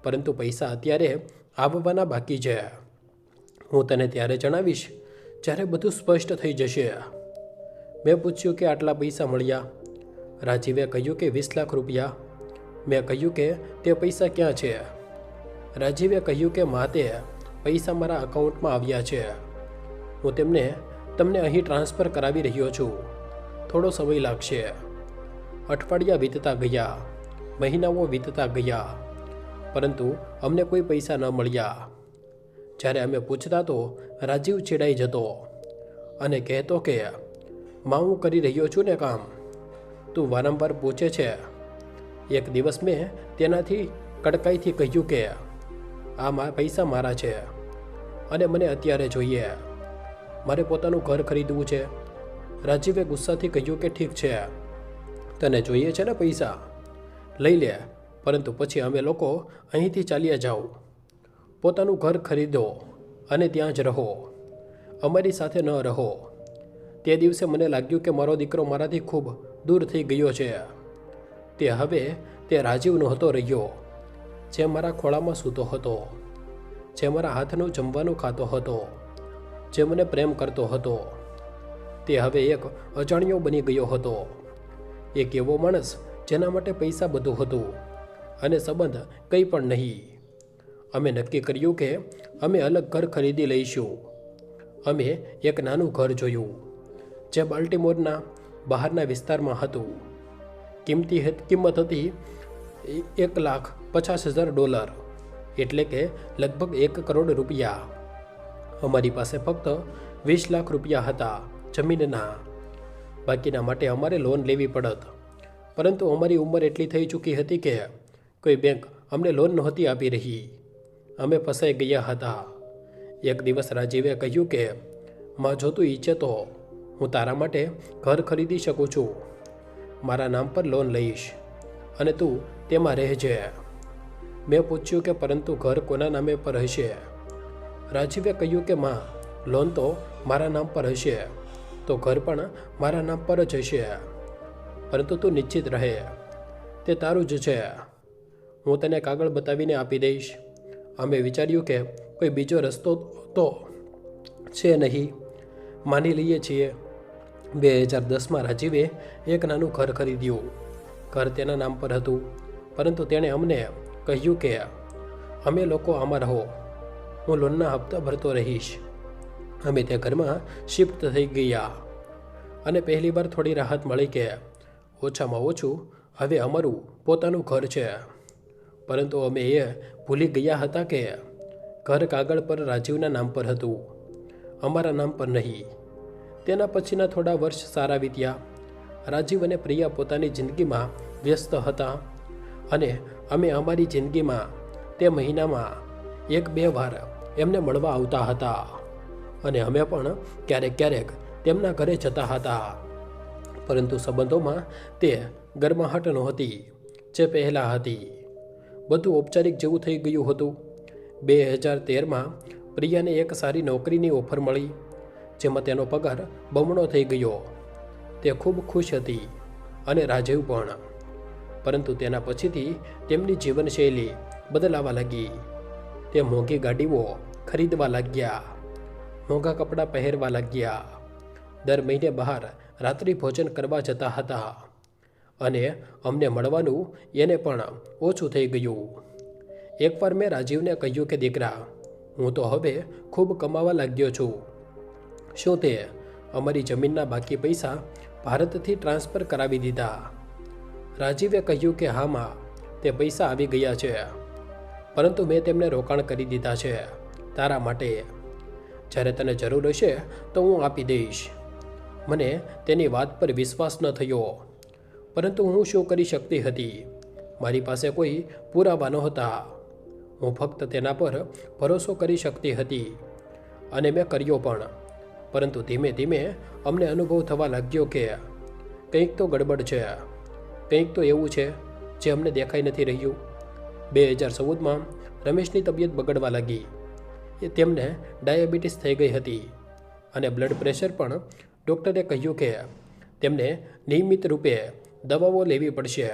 પરંતુ પૈસા અત્યારે આવવાના બાકી છે. હું તને ત્યારે જણાવીશ જ્યારે બધું સ્પષ્ટ થઈ જશે. મેં પૂછ્યું કે આટલા પૈસા મળ્યા? રાજીવે કહ્યું કે 20 લાખ રૂપિયા. મેં કહ્યું કે તે પૈસા ક્યાં છે? રાજીવે કહ્યું કે માતે પૈસા મારા અકાઉન્ટમાં આવ્યા છે. હું તમને અહીં ટ્રાન્સફર કરાવી રહ્યો છું. થોડો સમય લાગશે. અઠવાડિયા વીતતા ગયા, મહિનાઓ વીતતા ગયા, પરંતુ અમને કોઈ પૈસા ન મળ્યા. જ્યારે અમે પૂછતા તો રાજીવ ચીડાઈ જતો અને કહેતો કે માં, હું કરી રહ્યો છું ને કામ, તું વારંવાર પૂછે છે. એક દિવસ મેં તેનાથી કડકાઈથી કહ્યું કે આ પૈસા મારા છે અને મને અત્યારે જોઈએ. મારે પોતાનું ઘર ખરીદવું છે. રાજીવે ગુસ્સાથી કહ્યું કે ઠીક છે, તને જોઈએ છે ને પૈસા, લઈ લે, પરંતુ પછી અમે લોકો અહીંથી ચાલ્યા જાઓ. પોતાનું ઘર ખરીદો અને ત્યાં જ રહો. અમારી સાથે ન રહો. તે દિવસે મને લાગ્યું કે મારો દીકરો મારાથી ખૂબ દૂર થઈ ગયો છે. તે રાજીવ નહોતો રહ્યો, જે મારા ખોળામાં સૂતો હતો, જે મારા હાથનું જમવાનું ખાતો હતો, જે મને પ્રેમ કરતો હતો. તે હવે એક અજાણ્યો બની ગયો હતો. એક એવો માણસ જેના માટે પૈસા બધું હતું અને સંબંધ કંઈ પણ નહીં. અમે નક્કી કર્યું કે અમે અલગ ઘર ખરીદી લઈશું અમે એક નાનું ઘર જોયું જે બાલ્ટીમોરના બહારના વિસ્તારમાં હતું. કિંમત હતી $1,50,000, એટલે કે લગભગ 1 કરોડ રૂપિયા. અમારી પાસે ફક્ત 20 લાખ રૂપિયા હતા જમીનના. બાકીના માટે અમારે લોન લેવી પડત, પરંતુ અમારી ઉંમર એટલી થઈ ચૂકી હતી કે કોઈ બેંક અમને લોન નહોતી આપી રહી. અમે ફસાઈ ગયા હતા. એક દિવસ રાજીવે કહ્યું કે માં, જો તું ઈચ્છે તો હું તારા માટે ઘર ખરીદી શકું છું. મારા નામ પર લોન લઈશ અને તું તેમાં રહેજે. મેં પૂછ્યું કે પરંતુ ઘર કોના નામે પર હશે? રાજીવે કહ્યું કે માં, લોન તો મારા નામ પર હશે તો ઘર પણ મારા નામ પર જ હશે, પરંતુ તું નિશ્ચિત રહે, તે તારું જ છે. હું તને કાગળ બતાવીને આપી દઈશ. અમે વિચાર્યું કે કોઈ બીજો રસ્તો તો છે નહીં. માની લઈએ છીએ. 2010માં રાજીવે એક નાનું ઘર ખરીદ્યું. ઘર તેના નામ પર હતું, પરંતુ તેણે અમને કહ્યું કે અમે લોકો આમાં રહો, હું લોનના હપ્તા ભરતો રહીશ. અમે તે ઘરમાં શિફ્ટ થઈ ગયા અને પહેલીવાર થોડી રાહત મળી કે ઓછામાં ઓછું હવે અમારું પોતાનું ઘર છે. પરંતુ અમે એ ભૂલી ગયા હતા કે ઘર કાગળ પર રાજીવના નામ પર હતું, અમારા નામ પર નહીં. તેના પછીના થોડા વર્ષ સારા વીત્યા. રાજીવ અને પ્રિયા પોતાની જિંદગીમાં વ્યસ્ત હતા અને અમે અમારી જિંદગીમાં તે મહિનામાં 1-2 વાર એમને મળવા આવતા હતા અને અમે પણ ક્યારેક તેમના ઘરે જતા હતા. પરંતુ સંબંધોમાં તે ગરમાહટ નહોતી જે પહેલાં હતી. બધું ઔપચારિક જેવું થઈ ગયું હતું. 2013માં પ્રિયાને એક સારી નોકરીની ઓફર મળી, જેમાં તેનો પગાર બમણો થઈ ગયો. તે ખૂબ ખુશ હતી અને રાજીવ પણ. પરંતુ તેના પછીથી તેમની જીવનશૈલી બદલાવા લાગી. તે મોંઘી ગાડીઓ ખરીદવા લાગ્યા, મોંઘા કપડાં પહેરવા લાગ્યા, દર મહિને બહાર રાત્રિ ભોજન કરવા જતા હતા અને અમને મળવાનું એને પણ ઓછું થઈ ગયું. એકવાર મેં રાજીવને કહ્યું કે દીકરા, હું તો હવે ખૂબ કમાવા લાગ્યો છું. શું તે અમારી જમીનના બાકી પૈસા ભારતથી ટ્રાન્સફર કરાવી દીધા? રાજીવે કહ્યું કે હા માં, તે પૈસા આવી ગયા છે, પરંતુ મેં તેમને રોકાણ કરી દીધા છે તારા માટે. જ્યારે તને જરૂર હશે તો હું આપી દઈશ. મને તેની વાત પર વિશ્વાસ ન થયો, પરંતુ હું શું કરી શકતી હતી? મારી પાસે કોઈ પુરાવા નહોતા. હું ફક્ત તેના પર ભરોસો કરી શકતી હતી અને મેં કર્યો પણ. પરંતુ ધીમે ધીમે અમને અનુભવ થવા લાગ્યો કે કંઈક તો ગડબડ છે, કંઈક તો એવું છે જે અમને દેખાઈ નથી રહ્યું. 2014માં રમેશની તબિયત બગડવા લાગી. તેમને ડાયાબિટીસ થઈ ગઈ હતી અને બ્લડ પ્રેશર પણ. ડૉક્ટરે કહ્યું કે તેમને નિયમિત રૂપે દવાઓ લેવી પડશે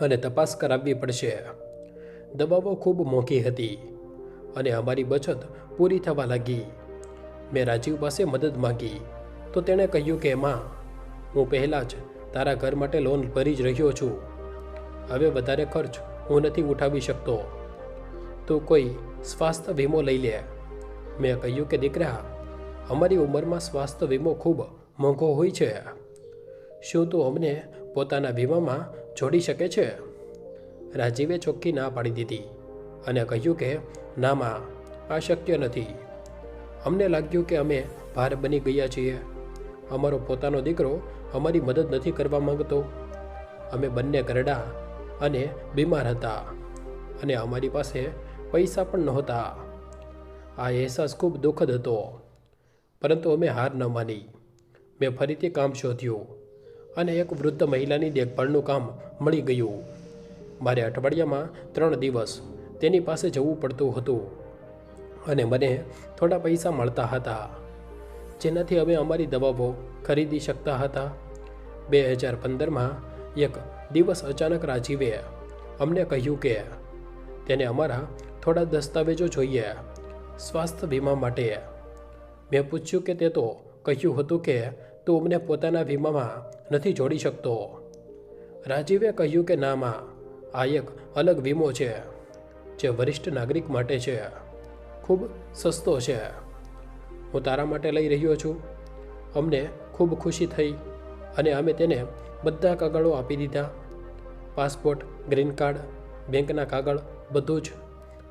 અને તપાસ કરાવવી પડશે. દવાઓ ખૂબ મોંઘી હતી અને અમારી બચત પૂરી થવા લાગી. મેં રાજીવ પાસે મદદ માંગી તો તેણે કહ્યું કે માં, હું પહેલાં જ તારા ઘર માટે લોન ભરી જ રહ્યો છું. હવે વધારે ખર્ચ હું નથી ઉઠાવી શકતો. તું કોઈ સ્વાસ્થ્ય વીમો લઈ લે. મેં કહ્યું કે દીકરા, અમારી ઉંમરમાં સ્વાસ્થ્ય વીમો ખૂબ મોંઘો હોય છે. શું તું અમને પોતાના વીમામાં જોડી શકે છે? રાજીવે ચોખ્ખી ના પાડી દીધી અને કહ્યું કે ના માં, આ શક્ય નથી. અમને લાગ્યું કે અમે ભાર બની ગયા છીએ. અમારો પોતાનો દીકરો અમારી મદદ નથી કરવા માંગતો. અમે બંને ઘરડા અને બીમાર હતા અને અમારી પાસે પૈસા પણ નહોતા. આ અહેસાસ ખૂબ દુઃખદ હતો, પરંતુ અમે હાર ન માની. મેં ફરીથી કામ શોધ્યું અને એક વૃદ્ધ મહિલાની દેખભાળનું કામ મળી ગયું. મારે અઠવાડિયામાં 3 દિવસ તેની પાસે જવું પડતું હતું અને મને થોડા પૈસા મળતા હતા, જેનાથી અમે અમારી દવાઓ ખરીદી શકતા હતા. 2015માં એક દિવસ અચાનક રાજીવે અમને કહ્યું કે તેને અમારા થોડા દસ્તાવેજો જોઈએ સ્વાસ્થ્ય વીમા માટે. મેં પૂછ્યું કે તે તો કહ્યું હતું કે તું અમને પોતાના વીમામાં નથી જોડી શકતો. રાજીવે કહ્યું કે ના માં, આ એક અલગ વીમો છે જે વરિષ્ઠ નાગરિક માટે છે, ખૂબ સસ્તો છે. હું તારા માટે લઈ રહ્યો છું. અમને ખૂબ ખુશી થઈ અને અમે તેને બધા કાગળો આપી દીધા. પાસપોર્ટ, ગ્રીન કાર્ડ, બેંકના કાગળ, બધું જ.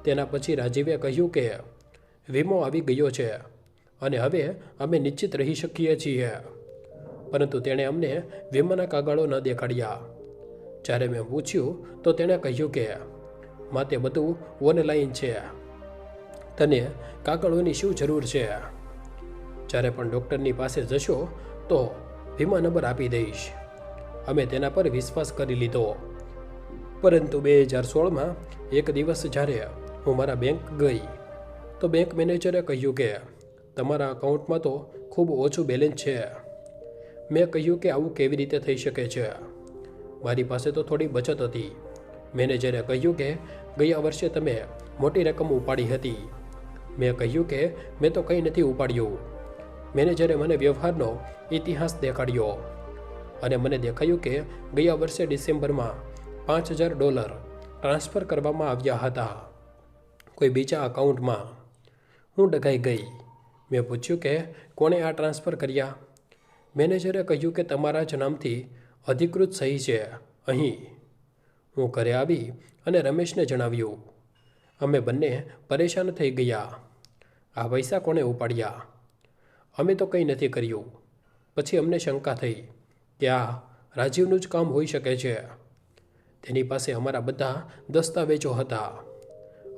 તેના પછી રાજીવે કહ્યું કે વીમો આવી ગયો છે અને હવે અમે નિશ્ચિત રહી શકીએ છીએ. પરંતુ તેણે અમને વીમાના કાગળો ન દેખાડ્યા. જ્યારે મેં પૂછ્યું તો તેણે કહ્યું કે માતે બધું ઓનલાઈન છે, તને કાગળોની શું જરૂર છે? જ્યારે પણ ડૉક્ટરની પાસે જશો તો વીમા નંબર આપી દઈશ. અમે તેના પર વિશ્વાસ કરી લીધો. પરંતુ 2016માં એક દિવસ જ્યારે હું મારા બેંક ગઈ તો બેંક મેનેજરે કહ્યું કે તમારા અકાઉન્ટમાં તો ખૂબ ઓછું બેલેન્સ છે. મેં કહ્યું કે આવું કેવી રીતે થઈ શકે છે? મારી પાસે તો થોડી બચત હતી. મેનેજરે કહ્યું કે ગયા વર્ષે તમે મોટી રકમ ઉપાડી હતી. મેં કહ્યું કે મેં તો કંઈ નથી ઉપાડ્યું. મેનેજરે મને વ્યવહારનો ઇતિહાસ દેખાડ્યો અને મને દેખાયું કે ગયા વર્ષે ડિસેમ્બરમાં $5000 ટ્રાન્સફર કરવામાં આવ્યા હતા કોઈ બીજા અકાઉન્ટમાં. હું ડઘાઈ ગઈ. મેં પૂછ્યું કે કોણે આ ટ્રાન્સફર કર્યા? મેનેજરે કહ્યું કે તમારા જ નામથી અધિકૃત સહી છે અહીં. હું ઘરે આવી અને રમેશને જણાવ્યું. અમે બંને પરેશાન થઈ ગયા. આ પૈસા કોણે ઉપાડ્યા? અમે તો કંઈ નથી કર્યું. પછી અમને શંકા થઈ કે આ રાજીવનું જ કામ હોઈ શકે છે. તેની પાસે અમારા બધા દસ્તાવેજો હતા,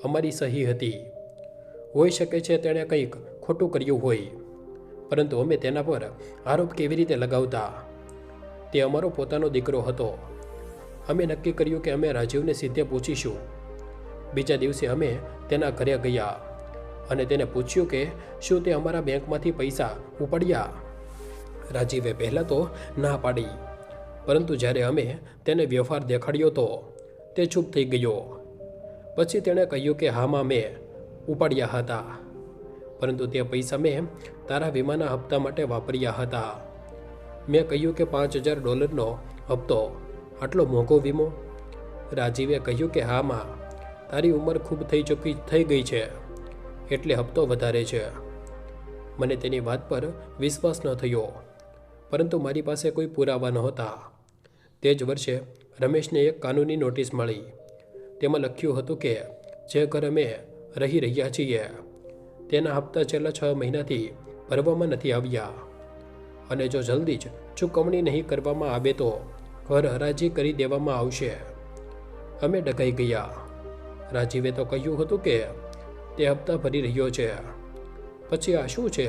અમારી સહી હતી. હોઈ શકે છે તેણે કંઈક ખોટું કર્યું હોય, પરંતુ અમે તેના પર આરોપ કેવી રીતે લગાવતા? તે અમારો પોતાનો દીકરો હતો. અમે નક્કી કર્યું કે અમે રાજીવને સીધે પૂછીશું. બીજા દિવસે અમે તેના ઘરે ગયા અને તેને પૂછ્યું કે શું તે અમારા બેંકમાંથી પૈસા ઉપાડ્યા? રાજીવે પહેલાં તો ના પાડી, પરંતુ જ્યારે અમે તેને વ્યવહાર દેખાડ્યો તો તે ચૂપ થઈ ગયો. પછી તેણે કહ્યું કે હા મેં ઉપાડ્યા હતા, પરંતુ તે પૈસા મેં તારા વીમાના હપ્તા માટે વાપર્યા હતા. મેં કહ્યું કે $5000નો હપ્તો, આટલો મોંઘો વીમો? રાજીવે કહ્યું કે હા તારી ઉંમર ખૂબ થઈ ગઈ છે એટલે હપ્તો વધારે છે. મને તેની વાત પર વિશ્વાસ ન થયો, પરંતુ મારી પાસે કોઈ પુરાવા નહોતા. તે જ વર્ષે રમેશને એક કાનૂની નોટિસ મળી. તેમાં લખ્યું હતું કે જે ઘર અમે રહી રહ્યા છીએ તેના હપ્તા છેલ્લા 6 મહિનાથી ભરવામાં નથી આવ્યા અને જો જલ્દી જ ચૂકવણી નહીં કરવામાં આવે તો ઘર હરાજી કરી દેવામાં આવશે. અમે ડઘાઈ ગયા. રાજીવે તો કહ્યું હતું કે તે હપ્તા ભરી રહ્યો છે. પછી આ શું છે?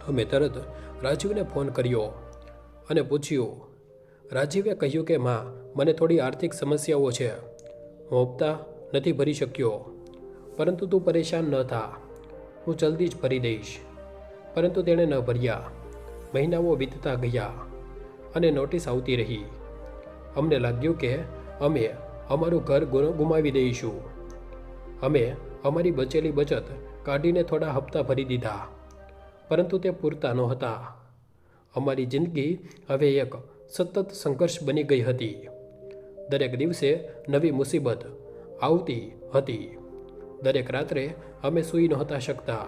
અમે તરત રાજીવને ફોન કર્યો અને પૂછ્યું. રાજીવે કહ્યું કે મને થોડી આર્થિક સમસ્યાઓ છે, હું હપ્તા નથી ભરી શક્યો, પરંતુ તું પરેશાન ન થા, હું જલ્દી જ ભરી દઈશ. પરંતુ તેણે ન ભર્યા. મહિનાઓ વીતતા ગયા અને નોટિસ આવતી રહી. અમને લાગ્યું કે અમે અમારું ઘર ગુમાવી દઈશું. અમે અમારી બચેલી બચત કાઢીને થોડા હપ્તા ભરી દીધા, પરંતુ તે પૂરતા નહોતા. અમારી જિંદગી હવે એક સતત સંઘર્ષ બની ગઈ હતી. દરેક દિવસે નવી મુસીબત આવતી હતી. દરેક રાત્રે અમે સૂઈ નહોતા શકતા,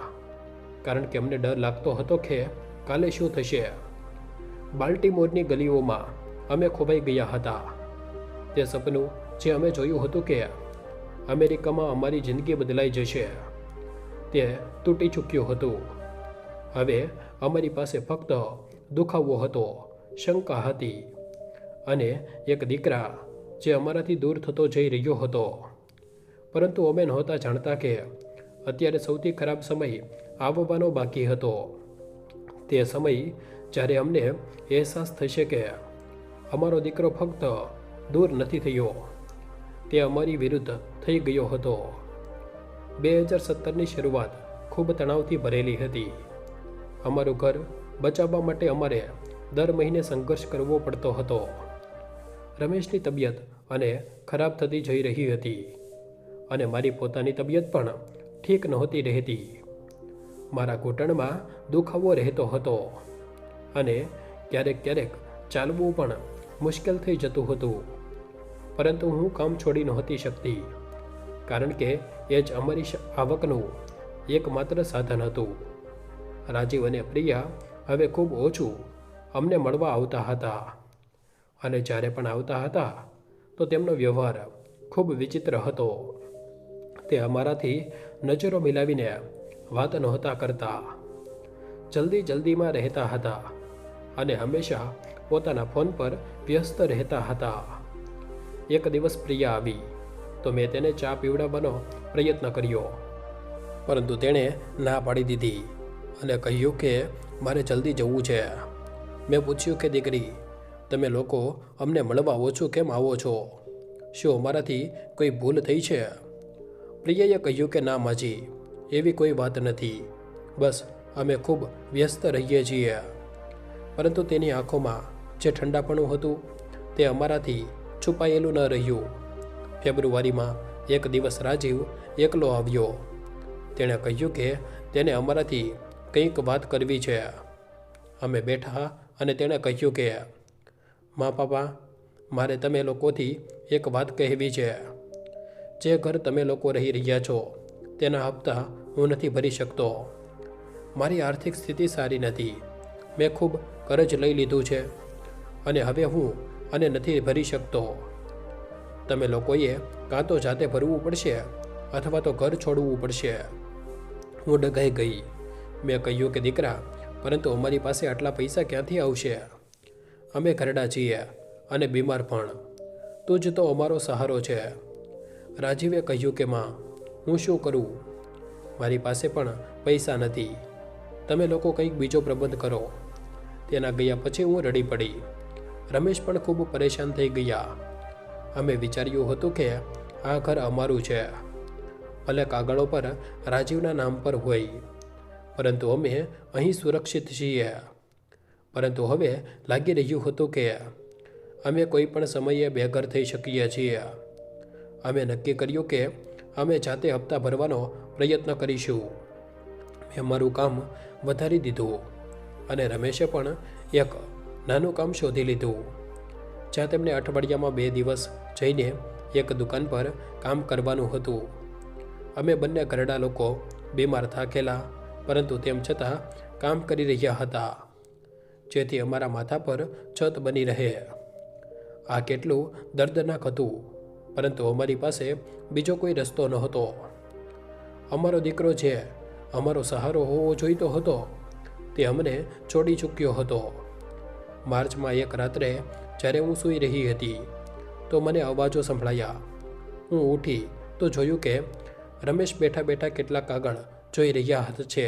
કારણ કે અમને ડર લાગતો હતો કે કાલે શું થશે. બાલ્ટીમોરની ગલીઓમાં અમે ખોવાઈ ગયા હતા. તે સપનું જે અમે જોયું હતું કે અમેરિકામાં અમારી જિંદગી બદલાઈ જશે, તે તૂટી ચૂક્યું હતું. હવે અમારી પાસે ફક્ત દુખાવો હતો, શંકા હતી અને એક દીકરા જે અમારાથી દૂર થતો જઈ રહ્યો હતો. પરંતુ અમે નહોતા જાણતા કે અત્યારે સૌથી ખરાબ સમય આવવાનો બાકી હતો. તે સમય જ્યારે અમને અહેસાસ થશે કે અમારો દીકરો ફક્ત દૂર નથી થયો, તે અમારી વિરુદ્ધ થઈ ગયો હતો. 2017ની શરૂઆત ખૂબ તણાવથી ભરેલી હતી. અમારું ઘર બચાવવા માટે અમારે દર મહિને સંઘર્ષ કરવો પડતો હતો. રમેશની તબિયત અને ખરાબ થતી જઈ રહી હતી અને મારી પોતાની તબિયત પણ ઠીક નહોતી રહેતી. મારા ઘૂંટણમાં દુખાવો રહેતો હતો અને ક્યારેક ચાલવું પણ મુશ્કેલ થઈ જતું હતું. પરંતુ હું કામ છોડી નહોતી શકતી, કારણ કે એ જ અમારી આવકનું એકમાત્ર સાધન હતું. રાજીવ અને પ્રિયા હવે ખૂબ ઓછું અમને મળવા આવતા હતા, અને જ્યારે પણ આવતા હતા તો તેમનો વ્યવહાર ખૂબ વિચિત્ર હતો. તે અમારાથી નજરો મિલાવીને વાત નહોતા કરતા, જલ્દીમાં રહેતા હતા અને હંમેશા પોતાના ફોન પર વ્યસ્ત રહેતા હતા. એક દિવસ પ્રિયા આવી તો મેં તેને ચા પીવડાવવાનો પ્રયત્ન કર્યો, પરંતુ તેણે ના પાડી દીધી અને કહ્યું કે મારે જલ્દી જવું છે. મેં પૂછ્યું કે દીકરી, તમે લોકો અમને મળવા ઓછું કેમ આવો છો? શું અમારાથી કોઈ ભૂલ થઈ છે? પ્રિયાએ કહ્યું કે ના માજી, એવી કોઈ વાત નથી, બસ અમે ખૂબ વ્યસ્ત રહીએ છીએ. પરંતુ તેની આંખોમાં જે ઠંડાપણું હતું તે અમારાથી છુપાયેલું ન રહ્યું. ફેબ્રુઆરીમાં એક દિવસ રાજીવ એકલો આવ્યો. તેણે કહ્યું કે તેને અમારાથી કંઈક વાત કરવી છે. અમે બેઠા અને તેણે કહ્યું કે મા પાપા, મારે તમે લોકોથી એક વાત કહેવી છે. જે ઘર તમે લોકો રહી રહ્યા છો તેના હપ્તા હું નથી ભરી શકતો. મારી આર્થિક સ્થિતિ સારી નથી. મેં ખૂબ કરજ લઈ લીધું છે અને હવે હું આને નથી ભરી શકતો. તમે લોકોએ કાં તો જાતે ભરવું પડશે અથવા તો ઘર છોડવું પડશે. હું ડઘાઈ ગઈ. મેં કહ્યું કે દીકરા, પરંતુ અમારી પાસે આટલા પૈસા ક્યાંથી આવશે? અમે ઘરડા છીએ અને બીમાર પણ. તું જ તો અમારો સહારો છે. રાજીવે કહ્યું કે માં, હું શું કરું? મારી પાસે પણ પૈસા નથી. તમે લોકો કંઈક બીજો પ્રબંધ કરો. તેના ગયા પછી હું રડી પડી. રમેશ પણ ખૂબ પરેશાન થઈ ગયા. અમે વિચાર્યું હતું કે આ ઘર અમારું છે, ભલે કાગળો પર રાજીવના નામ પર હોય, પરંતુ અમે અહીં સુરક્ષિત છીએ. પરંતુ હવે લાગી રહ્યું હતું કે અમે કોઈ પણ સમયે બેઘર થઈ શકીએ છીએ. અમે નક્કી કર્યું કે અમે જાતે હપ્તા ભરવાનો પ્રયત્ન કરીશું. મેં મારું કામ વધારી દીધું અને રમેશે પણ એક નાનું કામ શોધી લીધું, જ્યાં તેમને અઠવાડિયામાં 2 દિવસ જઈને એક દુકાન પર કામ કરવાનું હતું. અમે બંને ઘરડા લોકો બીમાર થાકેલા, પરંતુ તેમ છતાં કામ કરી રહ્યા હતા, જેથી અમારા માથા પર છત બની રહે. આ કેટલું દર્દનાક હતું, પરંતુ અમારી પાસે બીજો કોઈ રસ્તો નહોતો. અમારો દીકરો જે અમારો સહારો હોવો જોઈતો હતો તે અમને છોડી ચૂક્યો હતો. માર્ચમાં એક રાત્રે જ્યારે હું સૂઈ રહી હતી તો મને અવાજો સંભળાયા. હું ઉઠી તો જોયું કે રમેશ બેઠા બેઠા કેટલાક કાગળ જોઈ રહ્યા છે.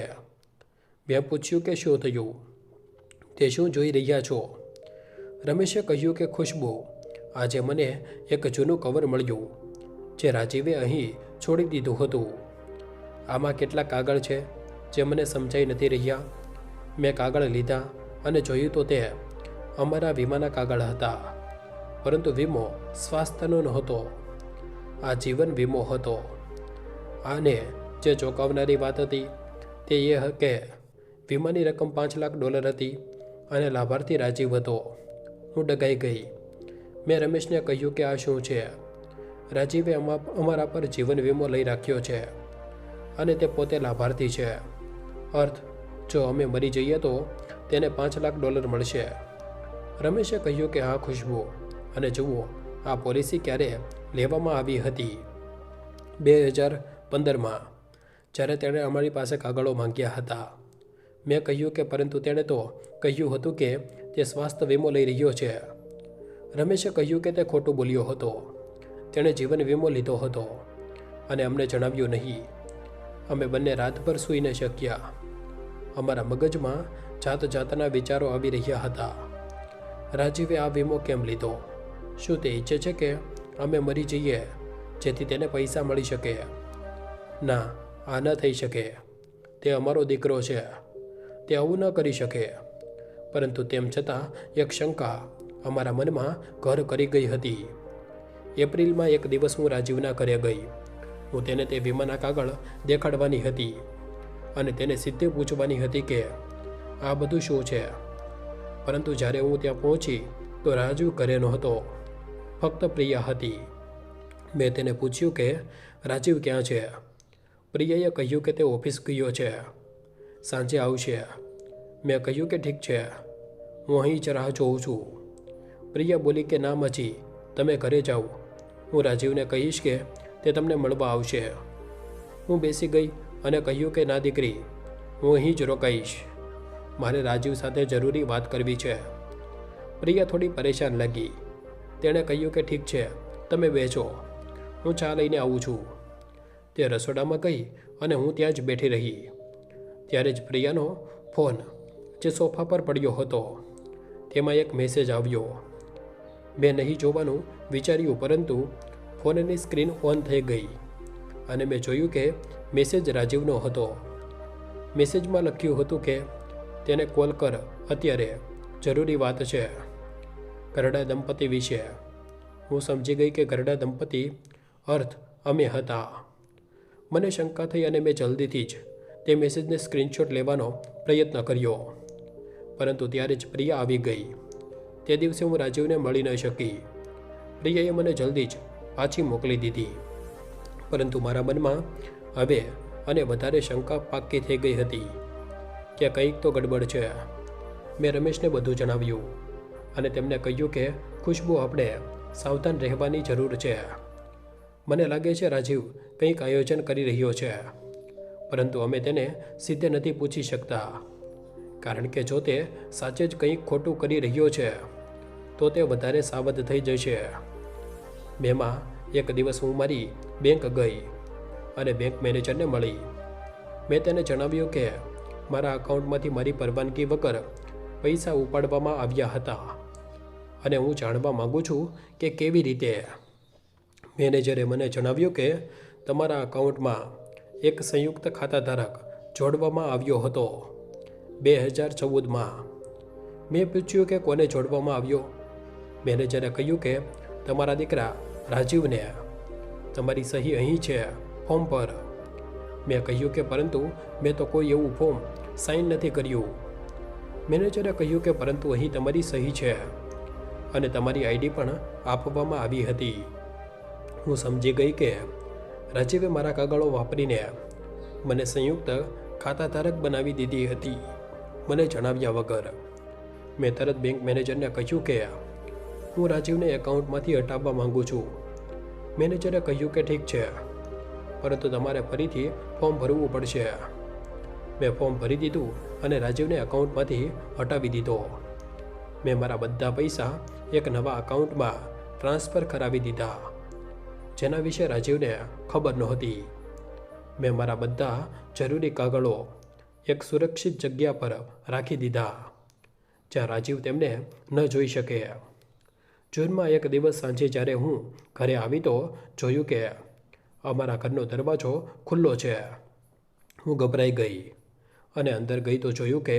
મેં પૂછ્યું કે શું થયું? તે શું જોઈ રહ્યા છો? રમેશે કહ્યું કે ખુશ્બુ, આજે મને એક જૂનું કવર મળ્યું જે રાજીવે અહીં છોડી દીધું હતું. આમાં કેટલાક કાગળ છે જે મને સમજાઈ નથી રહ્યા. મેં કાગળ લીધા અને જોયું તો તે અમારા વીમાના કાગળ હતા, પરંતુ વીમો સ્વાસ્થ્યનો નહોતો, આ જીવન વીમો હતો. આને જે ચોંકાવનારી વાત હતી તે એ કે વીમાની રકમ $5 લાખ હતી અને લાભાર્થી રાજીવ હતો. હું ડઘાઈ ગઈ. મેં રમેશને કહ્યું કે આ શું છે? રાજીવે અમારા પર જીવન વીમો લઈ રાખ્યો છે અને તે પોતે લાભાર્થી છે. અર્થ, જો અમે મરી જઈએ તો તેને $5 લાખ મળશે. રમેશે કહ્યું કે હા ખુશ્બુ, અને જુઓ આ પોલિસી ક્યારે લેવામાં આવી હતી? 2015માં, જ્યારે તેણે અમારી પાસે કાગળો માંગ્યા હતા. મેં કહ્યું કે પરંતુ તેણે તો કહ્યું હતું કે તે સ્વાસ્થ્ય વીમો લઈ રહ્યો છે. રમેશે કહ્યું કે તે ખોટું બોલ્યો હતો. તેણે જીવન વીમો લીધો હતો અને અમને જણાવ્યું નહીં. અમે બંને રાતભર સૂઈ ન શક્યા. અમારા મગજમાં જાતના વિચારો આવી રહ્યા હતા. રાજીવે આ વીમો કેમ લીધો? શું તે ઈચ્છે છે કે અમે મરી જઈએ જેથી તેને પૈસા મળી શકે? ના, આ ન થઈ શકે. તે અમારો દીકરો છે, તે આવું ન કરી શકે. પરંતુ તેમ છતાં એક શંકા અમારા મનમાં ઘર કરી ગઈ હતી. એપ્રિલમાં એક દિવસ હું રાજીવના ઘરે ગઈ. હું તેને તે વીમાના કાગળ દેખાડવાની હતી અને તેને સીધે પૂછવાની હતી કે આ બધું શું છે. પરંતુ જ્યારે હું ત્યાં પહોંચી તો રાજીવ ઘરે નહોતો, ફક્ત પ્રિયા હતી. મેં તેને પૂછ્યું કે રાજીવ ક્યાં છે? પ્રિયાએ કહ્યું કે તે ઓફિસ ગયો છે. સાંજે આવશે. મેં કહ્યું કે ઠીક છે, હું અહીં જ રાહ જોઉં છું. પ્રિયા બોલી કે ના મચી, તમે ઘરે જાઓ. હું રાજીવને કહીશ કે તે તમને મળવા આવશે. હું બેસી ગઈ અને કહ્યું કે ના દીકરી, હું અહીં જ રોકાઈશ. મારે રાજીવ સાથે જરૂરી વાત કરવી છે. પ્રિયા થોડી પરેશાન લાગી. તેણે કહ્યું કે ઠીક છે, તમે બેસો, હું ચા લઈને આવું છું. તે રસોડામાં ગઈ અને હું ત્યાં જ બેઠી રહી. ત્યારે જ પ્રિયાનો ફોન, જે સોફા પર પડ્યો હતો, તેમાં એક મેસેજ આવ્યો. મેં નહીં જોવાનું વિચાર્યું, પરંતુ ફોનની સ્ક્રીન ઓન થઈ ગઈ અને મેં જોયું કે મેસેજ રાજીવનો હતો. મેસેજમાં લખ્યું હતું કે તેને કોલ કર, અત્યારે જરૂરી વાત છે, ઘરડા દંપતી વિશે. હું સમજી ગઈ કે ઘરડા દંપતી અર્થ અમે હતા. મને શંકા થઈ અને મેં જલ્દીથી જ તે મેસેજને સ્ક્રીનશોટ લેવાનો પ્રયત્ન કર્યો, પરંતુ ત્યારે જ પ્રિયા આવી ગઈ. તે દિવસે હું રાજીવને મળી ન શકી. પ્રિયાએ મને જલ્દી જ પાછી મોકલી દીધી, પરંતુ મારા મનમાં હવે અને વધારે શંકા પાક્કી થઈ ગઈ હતી કે કંઈક તો ગડબડ છે. મેં રમેશને બધું જણાવ્યું અને તેમને કહ્યું કે ખુશ્બુ, આપણે સાવધાન રહેવાની જરૂર છે. મને લાગે છે રાજીવ કંઈક આયોજન કરી રહ્યો છે, પરંતુ અમે તેને સીધે નથી પૂછી શકતા, કારણ કે જો તે સાચે જ કંઈક ખોટું કરી રહ્યો છે તો તે વધારે સાવધ થઈ જશે. મેમાં એક દિવસ હું મારી બેંક ગઈ અને બેંક મેનેજરને મળી. મેં તેને જણાવ્યું કે મારા એકાઉન્ટમાંથી મારી પરવાનગી વગર પૈસા ઉપાડવામાં આવ્યા હતા અને હું જાણવા માગું છું કે કેવી રીતે. મેનેજરે મને જણાવ્યું કે તમારા એકાઉન્ટમાં એક સંયુક્ત ખાતાધારક જોડવામાં આવ્યો હતો 2014માં. મેં પૂછ્યું કે કોને જોડવામાં આવ્યો. મેનેજરે કહ્યું કે તમારા દીકરા રાજીવને. તમારી સહી અહીં છે ફોર્મ પર. મેં કહ્યું કે પરંતુ મેં તો કોઈ એવું ફોર્મ સાઇન નથી કર્યું. મેનેજરે કહ્યું કે પરંતુ અહીં તમારી સહી છે અને તમારી આઈડી પણ આપવામાં આવી હતી. હું સમજી ગઈ કે રાજીવે મારા કાગળો વાપરીને મને સંયુક્ત ખાતાધારક બનાવી દીધી હતી, મને જણાવ્યા વગર. મેં તરત બેંક મેનેજરને કહ્યું કે હું રાજીવને એકાઉન્ટમાંથી હટાવવા માંગુ છું. મેનેજરે કહ્યું કે ઠીક છે, પરંતુ તમારે ફરીથી ફોર્મ ભરવું પડશે. મેં ફોર્મ ભરી દીધું અને રાજીવને એકાઉન્ટમાંથી હટાવી દીધો. મેં મારા બધા પૈસા એક નવા એકાઉન્ટમાં ટ્રાન્સફર કરાવી દીધા, જેના વિશે રાજીવને ખબર નહોતી. મેં મારા બધા જરૂરી કાગળો એક સુરક્ષિત જગ્યા પર રાખી દીધા, જ્યાં રાજીવ તેમને ન જોઈ શકે. જૂનમાં એક દિવસ સાંજે જ્યારે હું ઘરે આવી તો જોયું કે અમારા ઘરનો દરવાજો ખુલ્લો છે. હું ગભરાઈ ગઈ અને અંદર ગઈ તો જોયું કે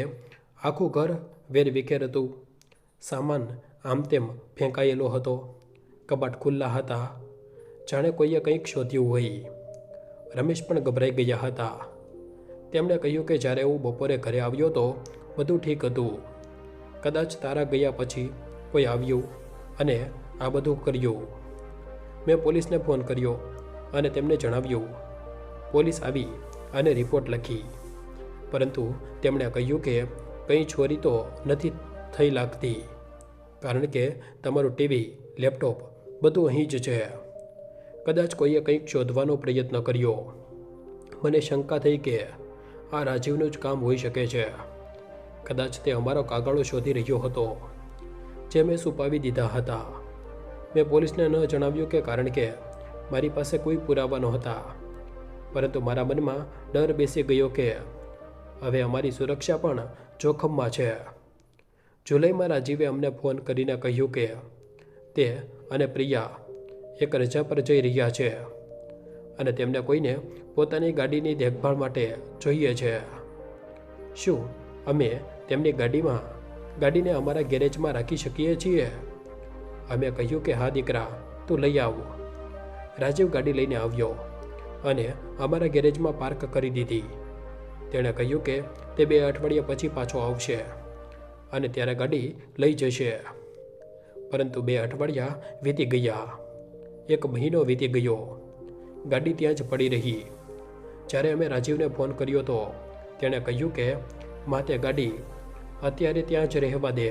આખું ઘર વેરવિખેર હતું. સામાન આમ તેમ ફેંકાયેલો હતો, કબાટ ખુલ્લા હતા, જાણે કોઈએ કંઈક શોધ્યું હોય. રમેશ પણ ગભરાઈ ગયા હતા. તેમણે કહ્યું કે જ્યારે હું બપોરે ઘરે આવ્યો તો બધું ઠીક હતું. કદાચ તારા ગયા પછી કોઈ આવ્યું અને આ બધું કર્યું. મેં પોલીસને ફોન કર્યો અને તેમને જણાવ્યું. પોલીસ આવી અને રિપોર્ટ લખી, પરંતુ તેમણે કહ્યું કે કંઈ ચોરી તો નથી થઈ લાગતી, કારણ કે તમારું ટીવી, લેપટોપ બધું અહીં જ છે. કદાચ કોઈએ કંઈક શોધવાનો પ્રયત્ન કર્યો. મને શંકા થઈ કે આ રાજીવનું જ કામ હોઈ શકે છે. કદાચ તે અમારો કાગળો શોધી રહ્યો હતો, જે મેં છુપાવી દીધા હતા. મેં પોલીસને ન જણાવ્યું કે કારણ કે મારી પાસે કોઈ પુરાવા નહોતા, પરંતુ મારા મનમાં ડર બેસી ગયો કે હવે અમારી સુરક્ષા પણ જોખમમાં છે. જુલાઈમાં રાજીવે અમને ફોન કરીને કહ્યું કે તે અને પ્રિયા એક રજા પર જઈ રહ્યા છે અને તેમને કોઈને પોતાની ગાડીની દેખભાળ માટે જોઈએ છે. શું અમે તેમની ગાડીને અમારા ગેરેજમાં રાખી શકીએ છીએ? અમે કહ્યું કે હા દીકરા, તું લઈ આવ. રાજીવ ગાડી લઈને આવ્યો અને અમારા ગેરેજમાં પાર્ક કરી દીધી. તેણે કહ્યું કે તે 2 અઠવાડિયા પછી પાછો આવશે અને ત્યારે ગાડી લઈ જશે. પરંતુ 2 અઠવાડિયા વીતી ગયા, 1 મહિનો વીતી ગયો. ગાડી ત્યાં જ પડી રહી. જ્યારે અમે રાજીવને ફોન કર્યો તો તેણે કહ્યું કે માતે ગાડી અત્યારે ત્યાં જ રહેવા દે,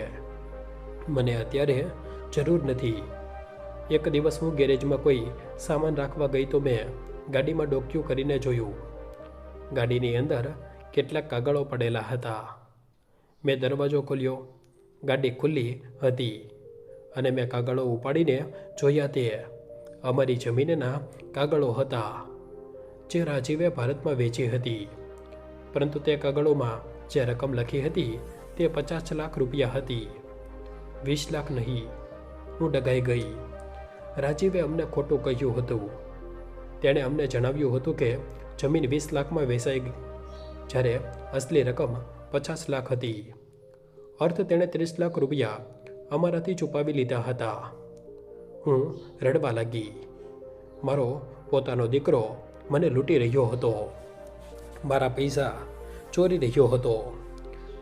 મને અત્યારે જરૂર નથી. એક દિવસ હું ગેરેજમાં કોઈ સામાન રાખવા ગઈ તો મેં ગાડીમાં ડોક્યું કરીને જોયું. ગાડીની અંદર કેટલાક કાગળો પડેલા હતા. મેં દરવાજો ખોલ્યો. ગાડી ખુલ્લી હતી અને મેં કાગળો ઉપાડીને જોયા. તે અમારી જમીનના કાગળો હતા જે રાજીવે ભારતમાં વેચી હતી. પરંતુ તે કાગળોમાં જે રકમ લખી હતી તે 50 લાખ રૂપિયા હતી, 20 લાખ નહીં. હું ડઘાઈ ગઈ. રાજીવે અમને ખોટું કહ્યું હતું. તેણે અમને જણાવ્યું હતું કે જમીન 20 લાખમાં વેચાઈ ગઈ, જ્યારે અસલી રકમ 50 લાખ હતી. અર્થ તેણે 30 લાખ રૂપિયા અમારાથી છુપાવી લીધા હતા. હું રડવા લાગી. મારો પોતાનો દીકરો મને લૂંટી રહ્યો હતો, મારા પૈસા ચોરી રહ્યો હતો,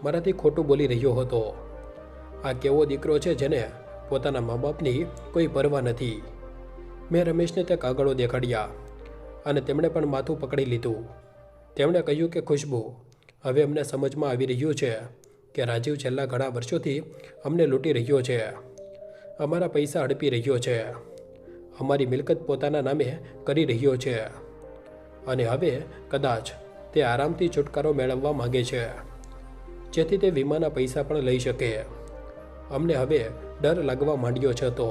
મારાથી ખોટું બોલી રહ્યો હતો. આ કેવો દીકરો છે જેને પોતાના મા બાપની કોઈ પરવા નથી. મેં રમેશને તે કાગળો દેખાડ્યા અને તેમણે પણ માથું પકડી લીધું. તેમણે કહ્યું કે ખુશ્બુ, હવે અમને સમજમાં આવી રહ્યું છે કે રાજીવ છેલ્લા ઘણા વર્ષોથી અમને લૂંટી રહ્યો છે, અમારા પૈસા હડપી રહ્યો છે, અમારી મિલકત પોતાના નામે કરી રહ્યો છે અને હવે કદાચ તે આરામથી છુટકારો મેળવવા માગે છે, જેથી તે વીમાના પૈસા પણ લઈ શકે. અમને હવે ડર લાગવા માંડ્યો છે. તો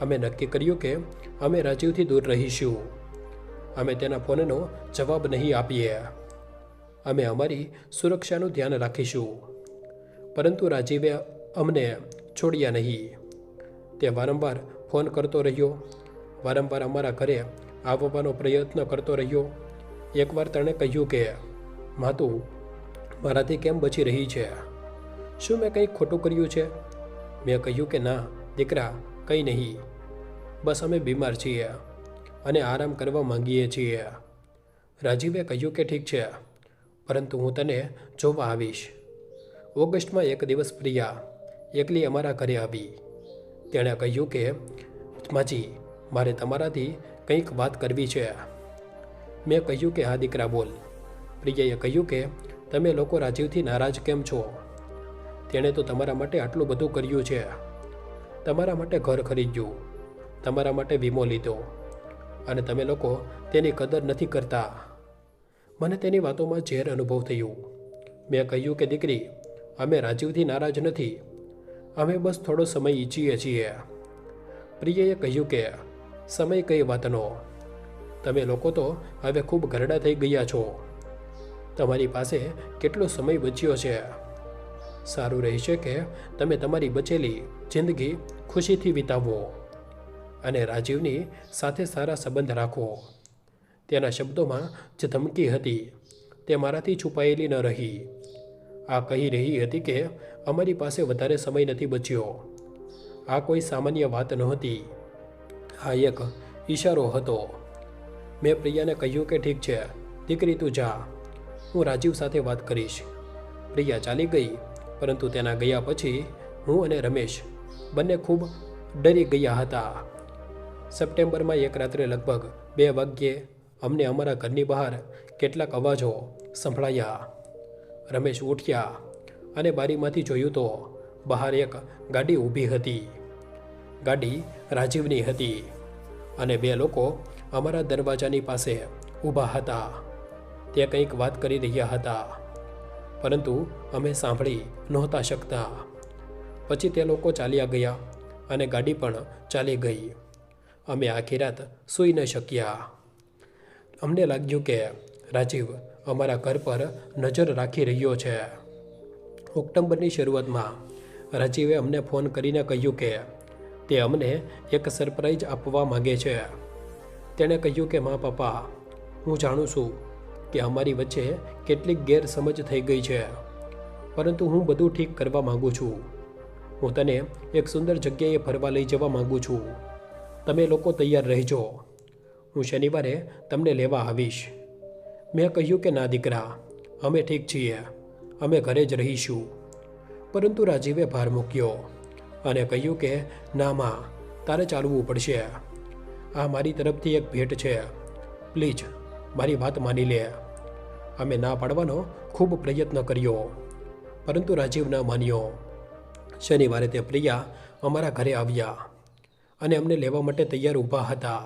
અમે નક્કી કર્યું કે અમે રાજીવથી દૂર રહીશું. અમે તેના ફોનનો જવાબ નહીં આપીએ. અમે અમારી સુરક્ષાનું ધ્યાન રાખીશું. પરંતુ રાજીવે અમને છોડ્યા નહીં. તે વારંવાર ફોન કરતો રહ્યો, વારંવાર અમારા ઘરે આવવાનો પ્રયત્ન કરતો રહ્યો. એકવાર તેણે કહ્યું કે માતું મારાથી કેમ બચી રહી છે? શું મેં કંઈક ખોટું કર્યું છે? મેં કહ્યું કે ના દીકરા, કંઈ નહીં. બસ અમે બીમાર છીએ અને આરામ કરવા માંગીએ છીએ. રાજીવે કહ્યું કે ઠીક છે, પરંતુ હું તને જોવા આવીશ. ઓગસ્ટમાં એક દિવસ પ્રિયા એકલી અમારા ઘરે આવી. તેણે કહ્યું કે માજી, મારે તમારાથી કંઈક વાત કરવી છે. મેં કહ્યું કે હા દીકરા બોલ. પ્રિયાએ કહ્યું કે તમે લોકો રાજીવથી નારાજ કેમ છો? તેણે તો તમારા માટે આટલું બધું કર્યું છે. તમારા માટે ઘર ખરીદ્યું, તમારા માટે વીમો લીધો, અને તમે લોકો તેની કદર નથી કરતા. મને તેની વાતોમાં ઝેર અનુભવ થયું. મેં કહ્યું કે દીકરી, અમે રાજીવથી નારાજ નથી, અમે બસ થોડો સમય ઈચ્છીએ છીએ. પ્રિયાએ કહ્યું કે સમય કઈ વાતનો? તમે લોકો તો હવે ખૂબ ઘરડા થઈ ગયા છો. તમારી પાસે કેટલો સમય બચ્યો છે? સારું રહેશે કે તમે તમારી બચેલી જિંદગી ખુશીથી વિતાવો અને રાજીવની સાથે સારા સંબંધ રાખો. તેના શબ્દોમાં જે ધમકી હતી તે મારાથી છુપાયેલી ન રહી. આ કહી રહી હતી કે અમારી પાસે વધારે સમય નથી બચ્યો. આ કોઈ સામાન્ય વાત નહોતી, આ એક ઈશારો હતો. મેં પ્રિયાને કહ્યું કે ઠીક છે દીકરી, તું જા, હું રાજીવ સાથે વાત કરીશ. પ્રિયા ચાલી ગઈ, પરંતુ તેના ગયા પછી હું અને રમેશ બંને ખૂબ ડરી ગયા હતા. સપ્ટેમ્બરમાં એક રાત્રે લગભગ 2 વાગ્યે અમને અમારા ઘરની બહાર કેટલાક અવાજો સંભળાયા. રમેશ ઉઠ્યા અને બારીમાંથી જોયું તો બહાર એક ગાડી ઊભી હતી. ગાડી રાજીવની હતી અને 2 લોકો અમારા દરવાજાની પાસે ઊભા હતા. તે કંઈક વાત કરી રહ્યા હતા, પરંતુ અમે સાંભળી નહોતા શકતા. પછી તે લોકો ચાલ્યા ગયા અને ગાડી પણ ચાલી ગઈ. અમે આખી રાત સૂઈ ન શક્યા. અમને લાગ્યું કે રાજીવ અમારા ઘર પર નજર રાખી રહ્યો છે. ઓક્ટોબરની શરૂઆતમાં રાજીવે અમને ફોન કરીને કહ્યું કે તે અમને એક સરપ્રાઈઝ આપવા માગે છે. તેણે કહ્યું કે મા પપ્પા, હું જાણું છું કે અમારી વચ્ચે કેટલીક ગેરસમજ થઈ ગઈ છે, પરંતુ હું બધું ઠીક કરવા માગું છું. હું તને એક સુંદર જગ્યાએ ફરવા લઈ જવા માગું છું. તમે લોકો તૈયાર રહેજો. હું શનિવારે તમને લેવા આવીશ. મેં કહ્યું કે ના દીકરા, અમે ઠીક છીએ, અમે ઘરે જ રહીશું. પરંતુ રાજીવે ભાર મૂક્યો અને કહ્યું કે ના માં, તારે ચાલવું પડશે. આ મારી તરફથી એક ભેટ છે. પ્લીઝ મારી વાત માની લે. અમે ના પાડવાનો ખૂબ પ્રયત્ન કર્યો, પરંતુ રાજીવ ન માન્યો. શનિવારે તે પ્રિયા અમારા ઘરે આવ્યા અને અમને લેવા માટે તૈયાર ઊભા હતા.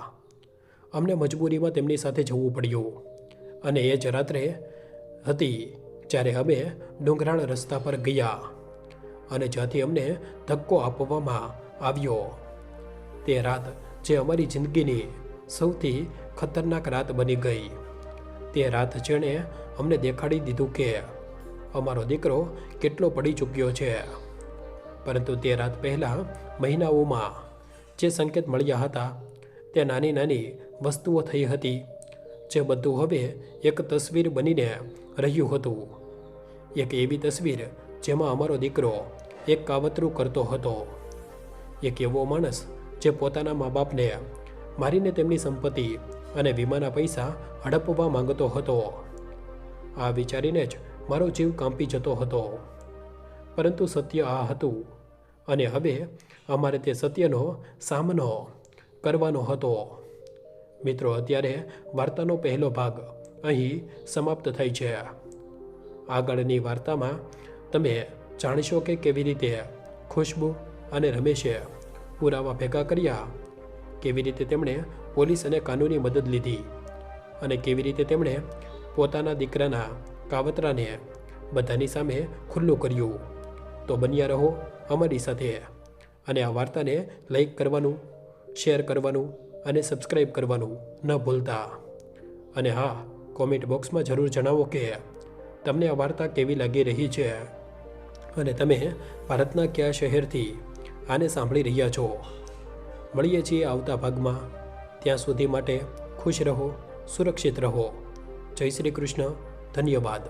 અમને મજબૂરીમાં તેમની સાથે જવું પડ્યું અને એ જ રાત્રે હતી જ્યારે અમે ડુંગરાળ રસ્તા પર ગયા અને જ્યાંથી અમને ધક્કો આપવામાં આવ્યો. તે રાત જે અમારી જિંદગીની સૌથી ખતરનાક રાત બની ગઈ. તે રાત જેણે અમને દેખાડી દીધું કે અમારો દીકરો કેટલો પડી ચૂક્યો છે. પરંતુ તે રાત પહેલાં મહિનાઓમાં જે સંકેત મળ્યા હતા તે નાની નાની વસ્તુઓ થઈ હતી, જે બધું હવે એક તસવીર બનીને રહ્યું હતું. એક એવી તસવીર જેમાં અમારો દીકરો એક કાવતરું કરતો હતો. એક એવો માણસ જે પોતાના મા બાપને મારીને તેમની સંપત્તિ અને વીમાના પૈસા હડપવા માંગતો હતો. આ વિચારીને જ મારો જીવ કાંપી જતો હતો. પરંતુ સત્ય આ હતું અને હવે અમારે તે સત્યનો સામનો કરવાનો હતો. મિત્રો, અત્યારે વાર્તાનો પહેલો ભાગ અહીં સમાપ્ત થાય છે. આગળની વાર્તામાં તમે જાણશો કે કેવી રીતે ખુશ્બુ અને રમેશે પુરાવા ભેગા કર્યા, કેવી રીતે તેમણે પોલીસ અને કાનૂની મદદ લીધી અને કેવી રીતે તેમણે પોતાના દીકરાના કાવતરાને બધાની સામે ખુલ્લું કર્યું. તો બન્યા રહો અમારી સાથે અને આ વાર્તાને લાઈક કરવાનું, શેર કરવાનું અને સબસ્ક્રાઈબ કરવાનું ન ભૂલતા. અને હા, કોમેન્ટ બોક્સમાં જરૂર જણાવો કે તમને આ વાર્તા કેવી લાગી રહી છે અને તમે ભારતના કયા શહેરથી આને સાંભળી રહ્યા છો. મળીએ છીએ આવતા ભાગમાં. ત્યાં સુધી માટે ખુશ રહો, સુરક્ષિત રહો. જય શ્રી કૃષ્ણ. ધન્યવાદ.